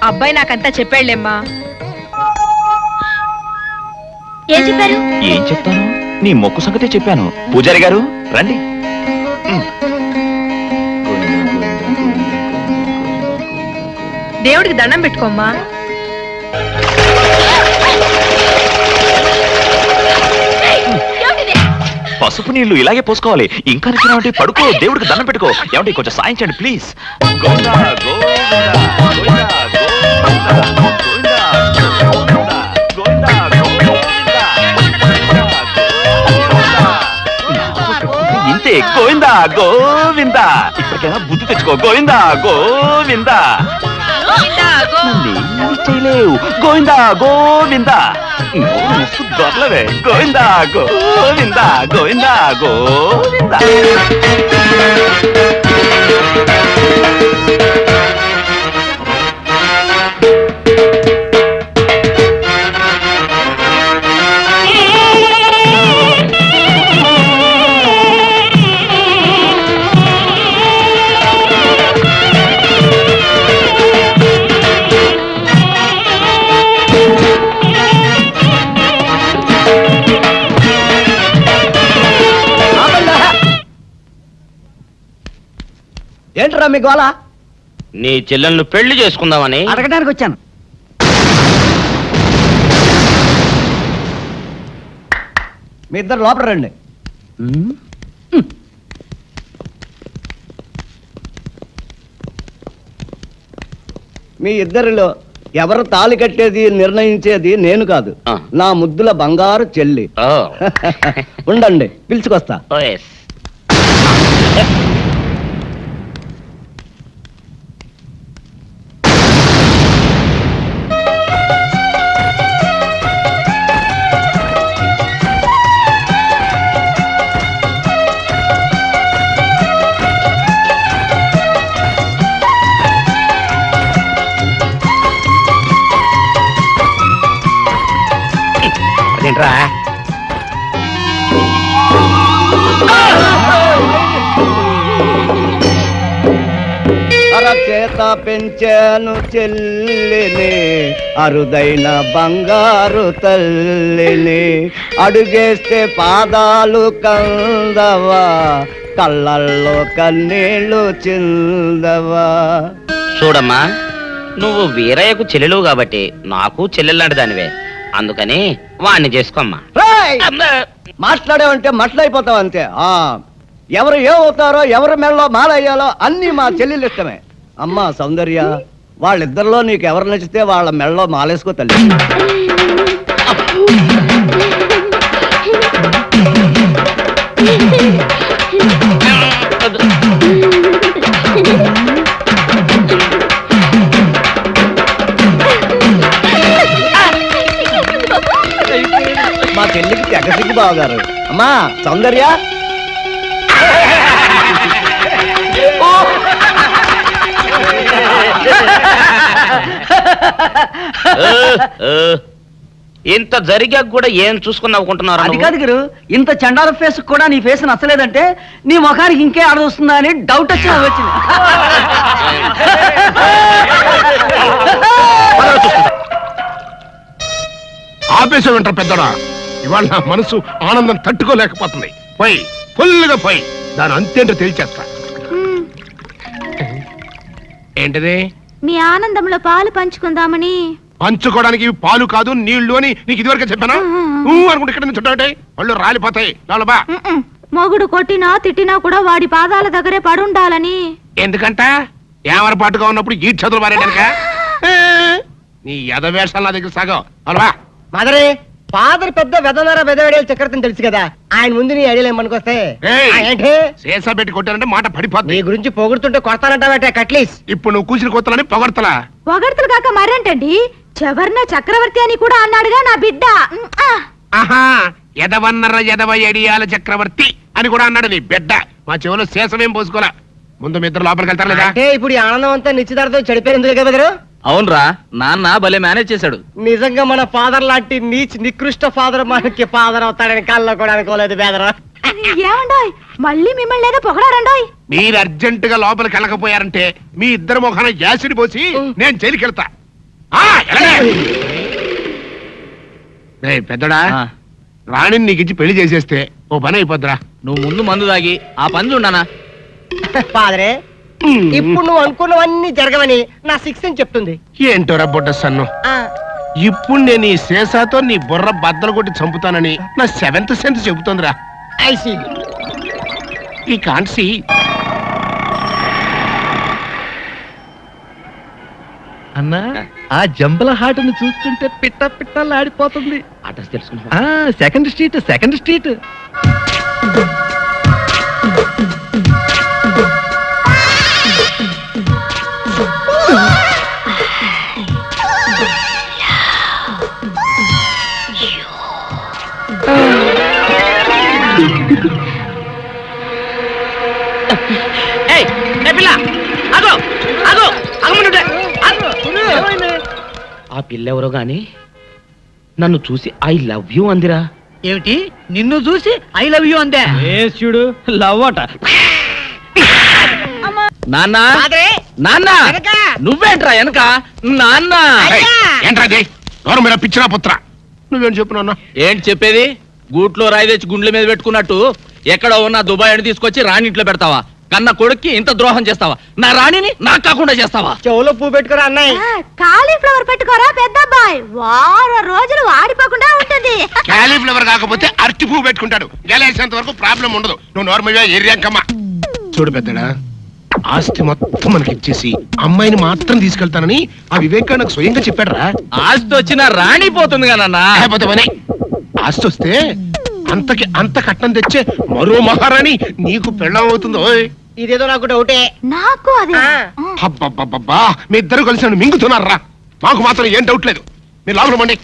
Speaker 3: అబ్బాయి నాకంతా చెప్పాడులేమ్మా. ఏం చెప్పారు?
Speaker 2: ఏం చెప్తాను, నీ మొక్కు సంగతే చెప్పాను. పూజారి గారు రండి.
Speaker 3: దేవుడికి దండం పెట్టుకోమ్మా.
Speaker 2: పసుపు నీళ్లు ఇలాగే పోసుకోవాలి. ఇంకా నచ్చినావంటే పడుకో, దేవుడికి దండం పెట్టుకో. ఏమంటే కొంచెం సాయం చేయండి ప్లీజ్. ఇంతే, గోవిందా గోవిందా. ఇప్పటికైనా బుద్ధి తెచ్చుకో. గోవిందా గోవిందా. నన్నేమీ చేయలేవు. గోవిందా గోవిందా. దొరలవే. గోవిందా గోవిందా గోవిందా గోవిందా.
Speaker 10: ఏంట్రా మీ గోళ?
Speaker 2: నీ చెల్లెలను పెళ్లి చేసుకుందామని.
Speaker 10: అడగడానికి వచ్చాను. మీ ఇద్దరు లోపల రండి. మీ ఇద్దరిలో ఎవరు తాళి కట్టేది నిర్ణయించేది నేను కాదు, నా ముద్దుల బంగారు చెల్లి. ఉండండి, పిలుచుకొస్తా.
Speaker 2: ఏంట్రా
Speaker 10: అరచేత పెంచాను చెల్లిని, అరుదైన బంగారు తల్లిని, అడుగేస్తే పాదాలు కందవా, కళ్ళల్లో కన్నీళ్లు చిందవా.
Speaker 2: చూడమ్మా, నువ్వు వీరయ్యకు చెల్లెలు కాబట్టి నాకు చెల్లెల్లాంటి దానివే, అందుకని వాణ్ణి చేసుకోమ్మా.
Speaker 10: మాట్లాడేవంటే మట్లయిపోతావు అంతే. ఎవరు ఏమవుతారో, ఎవరి మెడలో మాలయ్యాలో అన్ని మా చెల్లెలు ఇష్టమే. అమ్మా సౌందర్య, వాళ్ళిద్దరిలో నీకు ఎవరు నచ్చితే వాళ్ళ మెడలో మాలేసుకో తల్లి. మా చెల్లికి తెగ సిగ్గు బావగారు. అమ్మా సౌందర్య,
Speaker 2: ఇంత జరిగాక కూడా ఏం చూసుకుని నవ్వుకుంటున్నారు?
Speaker 10: అది కాదు గురు, ఇంత చండాల ఫేస్ కూడా నీ ఫేస్ నచ్చలేదంటే నీ ముఖానికి ఇంకే ఆడదొస్తుందా అని డౌట్ వచ్చి వచ్చింది.
Speaker 5: ఆపేసే వింటారు పెద్దడా, ఇవాళ నా మనసు ఆనందం తట్టుకోలేకపోతుంది. పోయి ఫుల్గా పోయి దాని అంతేంటో తేల్చేస్తా. ఏంటిది?
Speaker 3: మీ ఆనందంలో పాలు పంచుకుందామని.
Speaker 5: పంచుకోవడానికి ఇవి పాలు కాదు నీళ్లు అని నీకు ఇదివరకే చెప్పానా? అనుకుంటే ఇక్కడ నుంచి చుట్టాటే వాళ్ళు రాలిపోతాయి. లోపల
Speaker 3: మొగుడు కొట్టినా తిట్టినా కూడా వాడి పాదాల దగ్గరే పడుండాలని.
Speaker 5: ఎందుకంట ఏమరపాటుగా ఉన్నప్పుడు ఈ చదువులు మారేడానిక? నీ ఎదవేషాలు నా దగ్గర సాగవు. అలవా
Speaker 10: మదరే, ఫాదర్ పెద్ద వెదనర వెదవేడేలు చక్రవర్తిని తెలుసు కదా, ఆయన ముందు నీ ఐడియాలు ఏమనుకొస్తే ఏంటి
Speaker 5: సేసా పెట్టి కొట్టారంటే మాట పడిపోతుంది.
Speaker 10: నీ గురించి పొగుడుతుంటే కొడతానంటావట కట్లీస్.
Speaker 5: ఇప్పుడు నువ్వు కూసిన కొత్తలని పొగడతలా?
Speaker 3: పొగడతలు కాక మరేంటండి, చవర్ణ చక్రవర్తి అని కూడా అన్నాడుగా నా బిడ్డ.
Speaker 5: ఆహా, ఎదవన్నర ఎదవ ఎడియాల చక్రవర్తి అని కూడా అన్నాడు నీ బిడ్డ. మా చెవులో శేషమేం పోసుకోలే. ముందు మీ ఇద్దరు లోపలికి వెళ్తారు లేదా?
Speaker 10: అంటే ఇప్పుడు ఈ ఆనందం అంతా నిశ్చితార్థం చెడిపోయింది ఎందుకు కదా?
Speaker 11: అవునరా, నాన్న భలే మేనేజ్ చేశాడు.
Speaker 10: నిజంగా మన ఫాదర్ లాంటి నీచ్ నికృష్ట ఫాదర్ మనకి ఫాదర్ అవుతాడని కళ్ళలో కూడా అనుకోలేదు బేదరా.
Speaker 3: ఏమండోయ్, మళ్ళీ మిమ్మల్ని ఏదో పొగడారండోయ్.
Speaker 5: మీరు అర్జెంట్ గా లోపలికి వెళ్ళకపోయారంటే మీ ఇద్దరు మొఖాన యాసిడ్ పోసి నేను జైలుకి వెళ్తా. పెద్దడా, రాణిని నీకు ఇచ్చి పెళ్లి చేసేస్తే ఓ పని అయిపోద్దిరా.
Speaker 11: నువ్వు ముందు మందు తాగి ఆ పని చూడనా.
Speaker 10: ఫాదరే, ఇప్పుడు నువ్వు అనుకున్నవన్నీ జరగవని నా సిక్స్ అని చెప్తుంది.
Speaker 5: ఏంటోరా బొడ్డ సన్ను, ఇప్పుడు నేను ఈ శేషాతో నీ బుర్ర బద్దలు కొట్టి చంపుతానని నా సెవెంత్ సెన్స్ చెబుతోందిరా. ఈ కాన్సీ
Speaker 6: అన్నా, ఆ జంబల హాటును చూస్తుంటే పిట్ట పిట్టలాడిపోతుంది.
Speaker 2: అడ్రస్ తెలుసుకున్నా?
Speaker 6: Second street, second street.
Speaker 2: ఆ పిల్ల ఎవరో గాని నన్ను చూసి ఐ లవ్ యూ అందిరా.
Speaker 10: ఏమిటి, నిన్ను చూసి ఐ లవ్ యూ అందే?
Speaker 11: చూడు, లవ్ అట. నాన్న, నాన్న, నువ్వేంట్రా వెనక? నాన్న
Speaker 5: ఏంట్రా ఎవరు మీరు పిచ్చినా పుత్ర? నువ్వేం చెప్పు నాన్న?
Speaker 11: ఏంటి చెప్పేది? గూట్లో రాయి తెచ్చి గుండ్ల మీద పెట్టుకున్నట్టు ఎక్కడో ఉన్న దుబాయ్ అని తీసుకొచ్చి రాణి ఇంట్లో పెడతావా? కన్న కొడుక్కి ఇంత ద్రోహం చేస్తావా? నా రాణిని నాకు కాకుండా చేస్తావా?
Speaker 10: చెవులో పువ్వు పెట్టుకురా అన్నయ్య.
Speaker 3: కాలీఫ్లవర్ పెట్టుకోరా పెద్ద అబ్బాయి, వారం రోజులు వాడిపోకుండా ఉంటుంది.
Speaker 5: క్యాలీఫ్లవర్ కాకపోతే అరటి పువ్వు పెట్టుకుంటాడు. గెలేసేంత వరకు ప్రాబ్లం ఉండదు. నువ్వు నార్మల్గా ఎర్రంకమ్మ. చూడు పెద్దడా, ఆస్తి మొత్తం మనకి ఇచ్చేసి అమ్మాయిని మాత్రం తీసుకెళ్తానని ఆ వివేకా నాకు స్వయంగా చెప్పాడురా.
Speaker 11: ఆస్తి వచ్చిన రాణి పోతుంది కదన్నా.
Speaker 5: ఆస్తి వస్తే అంతకి అంత కట్నం తెచ్చే మరో మహారాణి నీకు పెళ్ళం అవుతుందో.
Speaker 10: ఇదేదో నాకు డౌటే.
Speaker 3: నాకు అదే.
Speaker 5: అబ్బబ్బబ్బబ్బా, మీ ఇద్దరు కలిసి నన్ను మింగుతున్నారా? మాకు మాత్రం ఏం డౌట్ లేదు. మీరు లోపల మండి.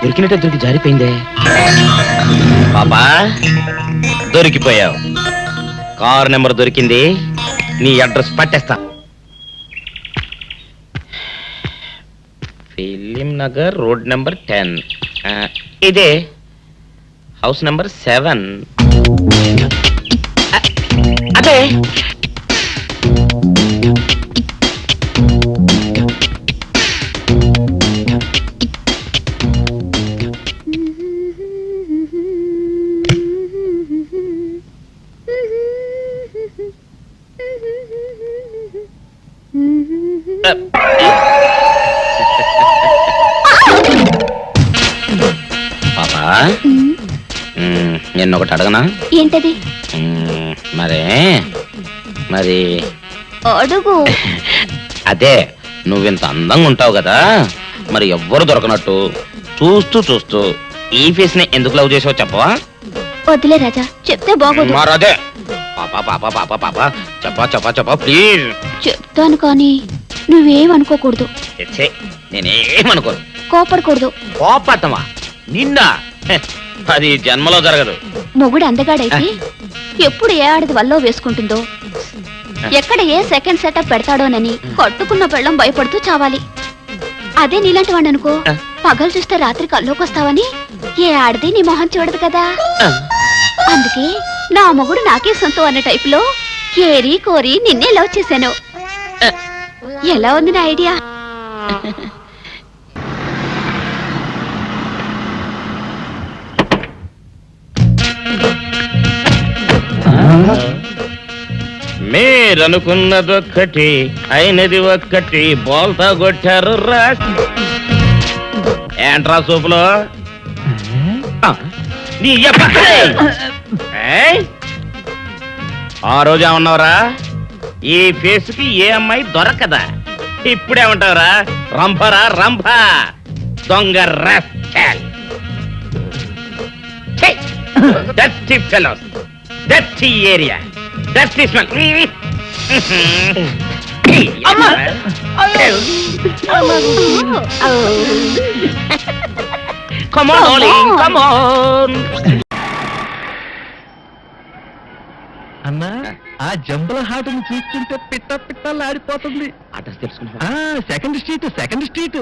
Speaker 2: దొరికినట్టే దొరికి జారిపోయిందే. పాపా దొరికిపోయావు. కారు నెంబర్ దొరికింది, నీ అడ్రస్ పట్టేస్తా. Film Nagar road number 10. ఇదే హౌస్ నెంబర్ 7. అదే పాపా, నేను ఒకటి అడగనా?
Speaker 3: ఏంటది?
Speaker 2: మరి
Speaker 3: అడుగు.
Speaker 2: అదే, నువ్వింత అందంగా ఉంటావు కదా, మరి ఎవ్వరు దొరకనట్టు చూస్తూ చూస్తూ ఈ ఫేస్ ని ఎందుకు లవ్ చేసావు చెప్పవా?
Speaker 3: వదిలే రాజా, చెప్తే బాగోదు.
Speaker 2: మరదే పాపా పాపా పాపా పాపా చెప్పా చెప్పా చెప్పా ప్లీజ్.
Speaker 3: చెప్తాను కానీ నువ్వేమనుకోకూడదు.
Speaker 2: నేనేమనుకోను.
Speaker 3: కోపడకూడదు.
Speaker 2: కోపడతావా? నిన్న అది జన్మలో జరగదు.
Speaker 3: మొగుడు అందగాడైతే ఎప్పుడు ఏ ఆడది వల్లో వేసుకుంటుందో, ఎక్కడ ఏ సెకండ్ సెటప్ పెడతాడోనని కట్టుకున్న పెళ్ళం భయపడుతూ చావాలి. అదే నీలాంటి వాడు అనుకో, పగలు చూస్తే రాత్రి కల్లోకొస్తావని ఏ ఆడది నీ మొహం చూడదు కదా. అందుకే నా మొగుడు నాకే సొంతం అనే టైపులో ఏరి కోరి నిన్నే లవ్ చేశాను. ఎలా ఉంది నా ఐడియా?
Speaker 2: మీరనుకున్నదొక్కటి అయినది ఒక్కటి, బోల్తా కొట్టారు రా. ఏంట్రా సూపులో నీ ఆ రోజు ఏమన్నావురా? ఈ ఫేస్ కి ఏ అమ్మాయి దొరకదా? ఇప్పుడేమంటావురా? రంభరా రంభ, దొంగ rascal. Dirty fellows, dirty area, dirty smell. Come on, darling, come on.
Speaker 10: అన్నా, ఆ జంబల హాటును చూస్తుంటే పిట్ట పిట్టలాడిపోతుంది.
Speaker 2: అడ్రస్ తెలుసుకున్నా?
Speaker 10: Second street.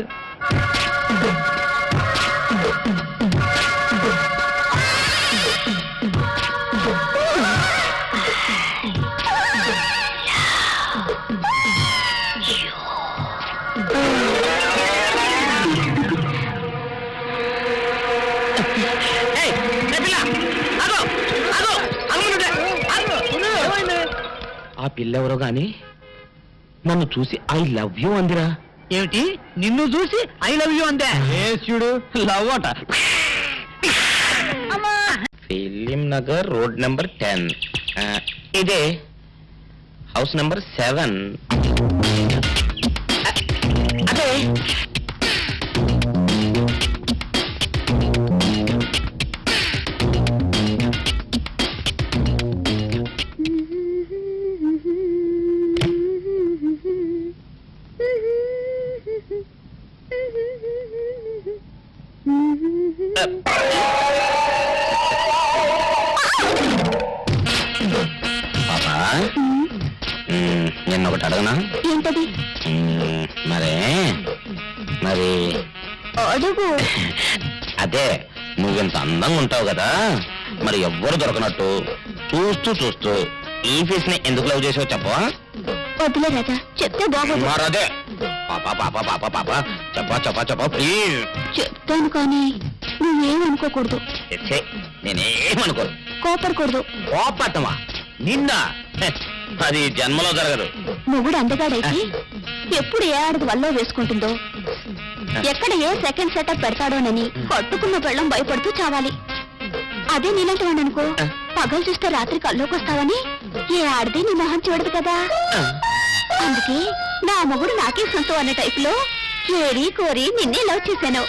Speaker 2: ఆ పిల్లెవరో గాని నన్ను చూసి ఐ లవ్ యూ అందిరా.
Speaker 10: ఏమిటి, నిన్ను చూసి ఐ లవ్ యూ అందే? చూడు, లవ్ అట.
Speaker 2: Film Nagar road number 10. ఇదే హౌస్ నెంబర్ 7. అదే పాపా, నేను ఒకటి అడగనా?
Speaker 3: ఏంటది?
Speaker 2: మరే మరి
Speaker 3: అడుగు.
Speaker 2: అదే నువ్వింత అందంగా ఉంటావు కదా, మరి ఎవ్వరు దొరకనట్టు చూస్తూ చూస్తూ ఈ ఫేస్ ని ఎందుకు లవ్ చేసావు చెప్పవా?
Speaker 3: వద్దులే రాజా, చెప్తే బాగోదు.
Speaker 2: మరదే పాప పాప పాప పాప చెప్పా ప్లీజ్.
Speaker 3: చెప్తాను కానీ నువ్వేమనుకోకూడదు.
Speaker 2: నేనేమనుకోను.
Speaker 3: కోపడకూడదు.
Speaker 2: కోపట్టమా నిన్న? హె, అది జన్మలో జరగదు.
Speaker 3: మొగుడు అందగాడైతే ఎప్పుడు ఏ ఆడది వల్ల వేసుకుంటుందో, ఎక్కడ ఏ సెకండ్ సెటప్ పెడతాడోనని పట్టుకున్న పెళ్ళం భయపడుతూ చావాలి. అదే నీలాంటి వాడు అనుకో, పగలు చూస్తే రాత్రి కల్లోకి వస్తావని ఏ ఆడది నీ మొహం చూడదు కదా. అందుకే నా మొగుడు నాకే సొంతం అనే టైప్ లో ఏరి కోరి నిన్నే లవ్ చేశాను.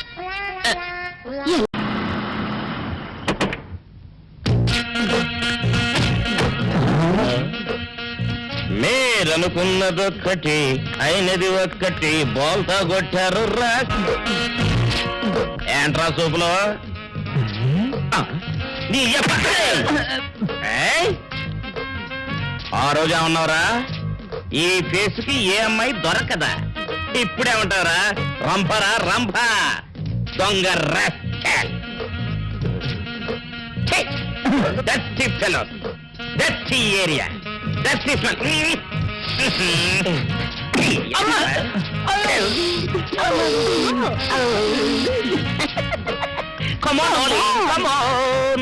Speaker 2: మీరనుకున్నదొక్కటి అయినది ఒక్కటి బోల్తా కొట్టారు రా. ఏంట్రా సూపులో నీ ఏయ్! ఆ రోజు ఏమన్నావురా, ఈ ఫేస్కి ఏ అమ్మాయి దొరకదా? ఇప్పుడేమంటావురా, రంపరా రంప దొంగ rascal. ఛీ! Dirty fellows, dirty area, dirty smell. Come on, Ollie, come on.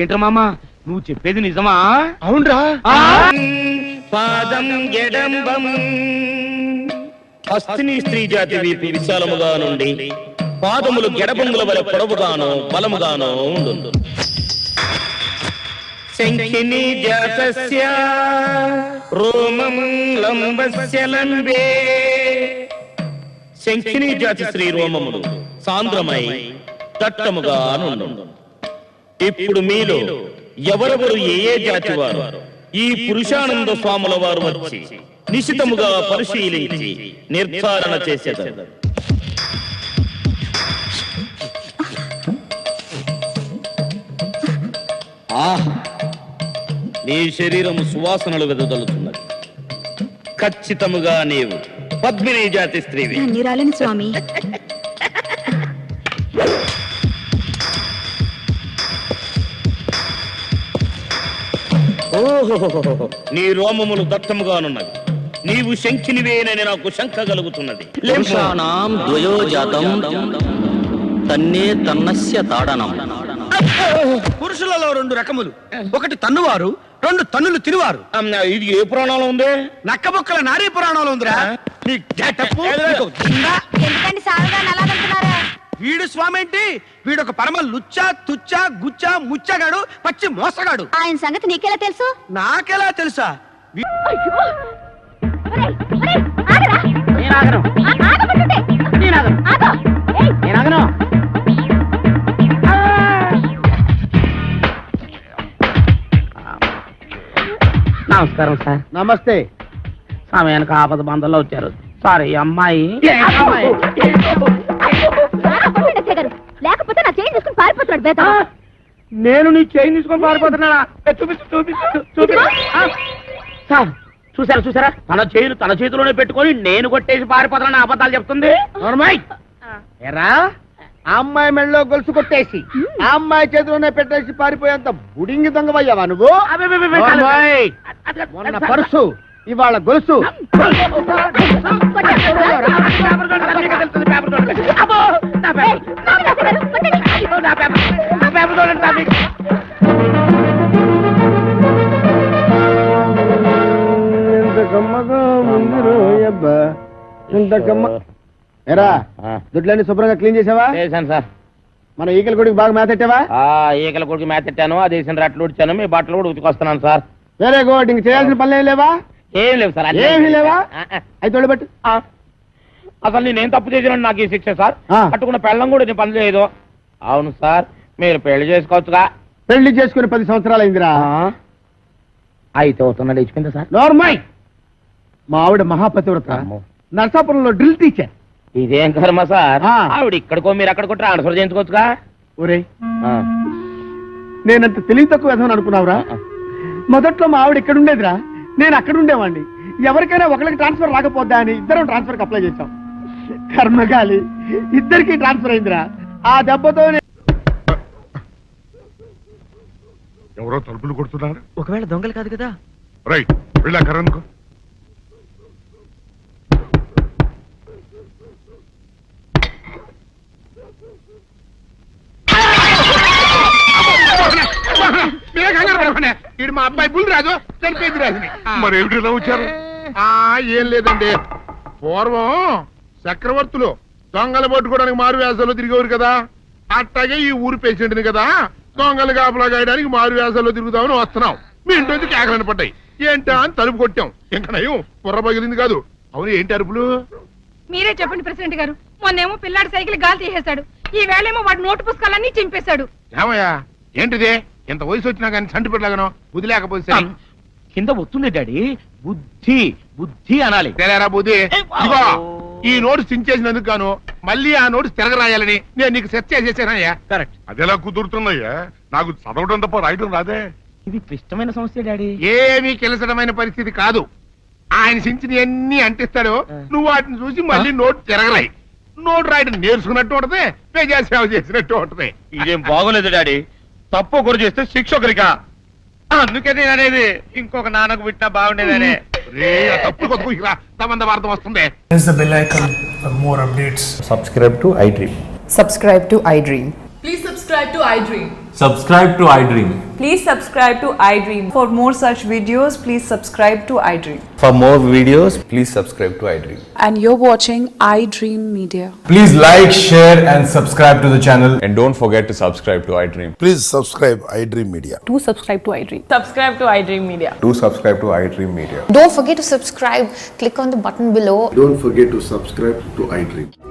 Speaker 6: ఏంట్రా మామ నువ్వు చెప్పేది నిజమా?
Speaker 10: అవునరా?
Speaker 2: పాదం ఎడంబం హస్తిని స్త్రీ జాతి వీపు విశాలముగా నుండి పాదములు గెడబంగుల వలె పొడవుగాను బలముగాను ఉండు. శంఖిని జాతస్య రోమం లంబస్య లంబే శంఖిని జాతి శ్రీ రోమములు సాంద్రమై దట్టముగా నుండు. ఇప్పుడు మీలో ఎవరెవరు ఏ జాతి వారు ఈ పురుషానంద స్వాముల వారు వచ్చి నిశితముగా పరిశీలించి నిర్ధారణ చేసేదారు. నీ శరీరము సువాసనలు వెదజల్లుతున్నది. ఖచ్చితముగా నీవు పద్మిని జాతి స్త్రీవి.
Speaker 3: నిరాలని స్వామి.
Speaker 2: ఓహో, నీ రోమములు దట్టముగానున్నవి. నీవు శంఖినివేనని నాకు శంక కలుగుతున్నది. పురుషాణం ద్వయోజాతం తన్నే తన్నస్య తాడనం.
Speaker 10: పురుషులలో 2 రకములు, ఒకటి తన్నువారు, 2 తన్నులు తినువారు.
Speaker 2: ఇది ఏ పురాణంలో ఉంది?
Speaker 10: నక్కబొక్కల నారీ పురాణంలో ఉందిరా. నీ getup, నీకు దిండా. వీడు స్వామి ఏంటి? వీడొక పరమ లుచ్చా తుచ్చా గుచ్చా ముచ్చగాడు, పచ్చి మోసగాడు.
Speaker 3: ఆయన సంగతి నీకెలా తెలుసు?
Speaker 10: నాకెలా తెలుసా?
Speaker 6: నమస్కారం సార్.
Speaker 10: నమస్తే.
Speaker 6: సమయానికి ఆపద బంధంలో వచ్చారు. సారీ అమ్మాయి.
Speaker 3: లేకపోతే నా చేయి తీసుకుని పారిపోతున్నాడు బేత.
Speaker 6: నేను నీ చైన్ తీసుకొని పారిపోతున్నానా? చూపించు చూపించు చూపించు. సార్ చూసారా తన చేతిలోనే పెట్టుకొని నేను కొట్టేసి పారిపోతున్నా అబద్ధాలు చెప్తుంది.
Speaker 10: ఎరా, ఆ అమ్మాయి మెళ్ళలో గొలుసు కొట్టేసి ఆ అమ్మాయి చేతిలోనే పెట్టేసి పారిపోయేంత బుడింగి దొంగవయ్యావా నువ్వు? మొన్న పర్సు, ఇవాళ గొలుసు. ఎరా, దుడ్లన్నీ శుభ్రంగా క్లీన్ చేసావా?
Speaker 6: చేశాను సార్.
Speaker 10: మన ఈకల గుడికి బాగా మేతెట్టావా?
Speaker 6: ఈకల కొడుకు మేతెట్టాను, అది వేసిన రట్లు ఉడిచాను, మీ బట్టలు కూడా ఉతికొస్తున్నాను సార్.
Speaker 10: Very good. ఇంక చేయాల్సిన పనులు ఏం లేవా?
Speaker 6: ఏం లేవు సార్.
Speaker 10: ఏమీ లేవా? అయితే తోడబెట్టు.
Speaker 6: అసలు నేనేం తప్పు చేసినాను నాకు ఈ శిక్ష సార్? కట్టుకున్న పెళ్ళం కూడా నేను పని లేదు. అవును సార్, మీరు పెళ్లి చేసుకోవచ్చుగా.
Speaker 10: పెళ్లి చేసుకుని 10 సంవత్సరాలు అయిందిరా.
Speaker 6: అయితే అవుతున్నా లేచిపోయిందా సార్?
Speaker 10: నోర్మై. మా ఆవిడ మహాపతివ్రత, నర్సాపురంలో డ్రిల్ టీచర్.
Speaker 6: ఇదేం కర్మ సార్? ఆవిడ ఇక్కడికో మీరు అక్కడికో ట్రాన్స్ఫర్ చేయించుకోవచ్చుగా.
Speaker 10: ఒరే, నేనంత తెలివి తక్కువ వేద్దామని అనుకున్నావురా? మొదట్లో మా ఆవిడ ఇక్కడ ఉండేదిరా, నేను అక్కడ ఉండేవాడిని. ఎవరికైనా ఒకరికి ట్రాన్స్ఫర్ రాకపోద్దా అని ఇద్దరం ట్రాన్స్ఫర్ కి అప్లై చేశాం. కర్మగాలి, ఇద్దరికి ట్రాన్స్ఫర్ అయిందిరా. ఆ దెబ్బతో
Speaker 5: ఎవరో తలుపులు కొడుతున్నారు.
Speaker 10: ఒకవేళ దొంగలు కాదు కదా?
Speaker 5: రైట్, వెళ్ళాకరనుకో.
Speaker 9: ఇడు మా అబ్బాయి బుల్ రాజు చనిపోయింది రాజుని.
Speaker 5: మరి ఏమిటి ఇలా వచ్చారు?
Speaker 9: ఏం లేదండి, పూర్వం చక్రవర్తులు దొంగలు పట్టుకోవడానికి మారు వేసాల్లో తిరిగేవారు కదా. అట్టాగే ఈ ఊరు పేషెంట్ని కదా దొంగలు కాపలా గాయడానికి మారు వేసాల్లో తిరుగుదామని వస్తున్నాం. మీ ఇంటి నుంచి కేకలని పడ్డాయి. ఏంటా అని తలుపు కొట్టాం. ఇంకా నయం బుర్ర పగిలింది కాదు. అవును, ఏంటి అరుపులు?
Speaker 12: మీరే చెప్పండి ప్రెసిడెంట్ గారు. మొన్నేమో పిల్లాడి సైకిల్ గాలి తీసేశాడు, ఈ వేళేమో వాడి నోటు పుస్తకాలన్నీ చింపేశాడు.
Speaker 9: ఏమయ్యా, ఏంటిదే? ఇంత వయసు వచ్చినా కానీ చంటి పెట్టలాగనో బుద్ధి లేకపోతే
Speaker 6: కింద వస్తుంది డాడీ. బుద్ధి బుద్ధి అనాలి.
Speaker 9: తెలేరా బుద్ధి? ఇదిగో, ఈ నోటు చించేసినందుకు గాను మళ్ళీ ఆ నోటు తిరగరాయాలని నేను నీకు సెట్ చేసేసానయ్యా.
Speaker 6: కరెక్ట్.
Speaker 5: అదెలా కుదురుతుందయ్యా? నాకు చదవడం తప్ప రాయటం రాదే.
Speaker 6: ఇది క్లిష్టమైన సమస్య డాడీ.
Speaker 9: ఏమీ కిలసడమైన పరిస్థితి కాదు. ఆయన చించిన ఎన్ని అంటిస్తాడో నువ్వు వాటిని చూసి మళ్ళీ నోటు తిరగరాయి. నోటు రాయడం నేర్చుకున్నట్టు ఉంటది, ప్రజా సేవ చేసినట్టు ఉంటది.
Speaker 7: ఇదేం బాగోలేదు డాడీ. తప్పు ఒకరు చేస్తే శిక్ష ఒకరికా? అందుకే నేను అనేది ఇంకొక నాన్నకు పుట్టినా బాగుండేదనే.
Speaker 9: తప్పు కొత్త తమంత వార్త వస్తుంది.
Speaker 13: Press the bell icon for more updates.
Speaker 14: Subscribe to iDream.
Speaker 15: Subscribe to iDream.
Speaker 12: Please subscribe to iDream.
Speaker 14: subscribe to iDream.
Speaker 12: Please subscribe to iDream. For more such videos, please subscribe to iDream.
Speaker 14: For more videos, please subscribe to iDream.
Speaker 12: And you're watching iDream Media.
Speaker 14: Please like, share and subscribe to the channel, and don't forget to subscribe to iDream.
Speaker 9: Please subscribe I dream media.
Speaker 12: Do subscribe to iDream. Subscribe to iDream Media.
Speaker 14: Do subscribe to iDream Media.
Speaker 3: Don't forget to subscribe. Click on the button below.
Speaker 9: Don't forget to subscribe to iDream.